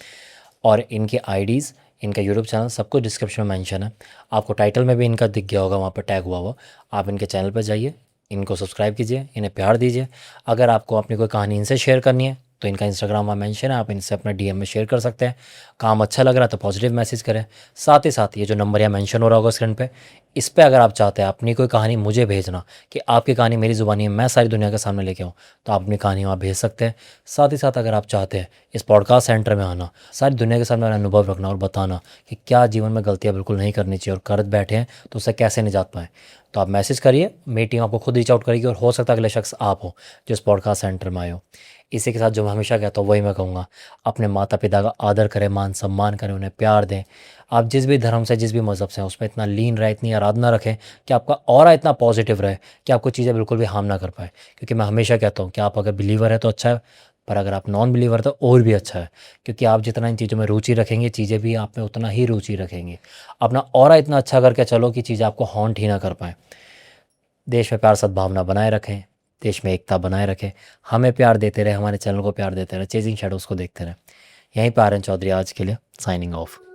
और इनके आईडीज़, इनका यूट्यूब चैनल सब कुछ डिस्क्रिप्शन में मेंशन है। आपको टाइटल में भी इनका दिख गया होगा, वहाँ पर टैग हुआ हुआ। आप इनके चैनल पर जाइए, इनको सब्सक्राइब कीजिए, इन्हें प्यार दीजिए। अगर आपको अपनी कोई कहानी इनसे शेयर करनी है तो इनका इंस्टाग्राम वहाँ मेंशन है, आप इनसे अपना डीएम में शेयर कर सकते हैं। काम अच्छा लग रहा है तो पॉजिटिव मैसेज करें। साथ ही साथ ये जो नंबर यहाँ मेंशन हो रहा होगा स्क्रीन पे, इस पे अगर आप चाहते हैं अपनी कोई कहानी मुझे भेजना, कि आपकी कहानी मेरी ज़ुबानी में मैं सारी दुनिया के सामने लेके आऊँ, तो आप अपनी कहानी वहाँ भेज सकते हैं। साथ ही साथ अगर आप चाहते हैं इस पॉडकास्ट सेंटर में आना, सारी दुनिया के सामने अपना अनुभव रखना और बताना कि क्या जीवन में गलतियाँ बिल्कुल नहीं करनी चाहिए और कर बैठे हैं तो उससे कैसे निजात पाएँ, तो आप मैसेज करिए, मेरी टीम आपको खुद रीच आउट करेगी और हो सकता है अगले शख्स आप हो जो इस पॉडकास्ट सेंटर में आए हो। इसी के साथ जो मैं हमेशा कहता हूँ वही मैं कहूँगा, अपने माता पिता का आदर करें, मान सम्मान करें, उन्हें प्यार दें। आप जिस भी धर्म से, जिस भी मज़हब से हैं, उसमें इतना लीन रहे, इतनी आराधना रखें कि आपका ऑरा इतना पॉजिटिव रहे कि आपको चीज़ें बिल्कुल भी हार्म ना कर पाए। क्योंकि मैं हमेशा कहता हूँ कि आप अगर बिलीवर है तो अच्छा है, पर अगर आप नॉन बिलीवर तो और भी अच्छा है। क्योंकि आप जितना इन चीज़ों में रुचि रखेंगे, चीज़ें भी आप में उतना ही रुचि रखेंगी। अपना ऑरा इतना अच्छा करके चलो कि चीज़ें आपको हॉन्ट ही ना कर पाएँ। देश में प्यार सद्भावना बनाए रखें, देश में एकता बनाए रखें, हमें प्यार देते रहे, हमारे चैनल को प्यार देते रहे, चेजिंग शैडोज़ को देखते रहे। यहीं पे आर्यन चौधरी आज के लिए साइनिंग ऑफ।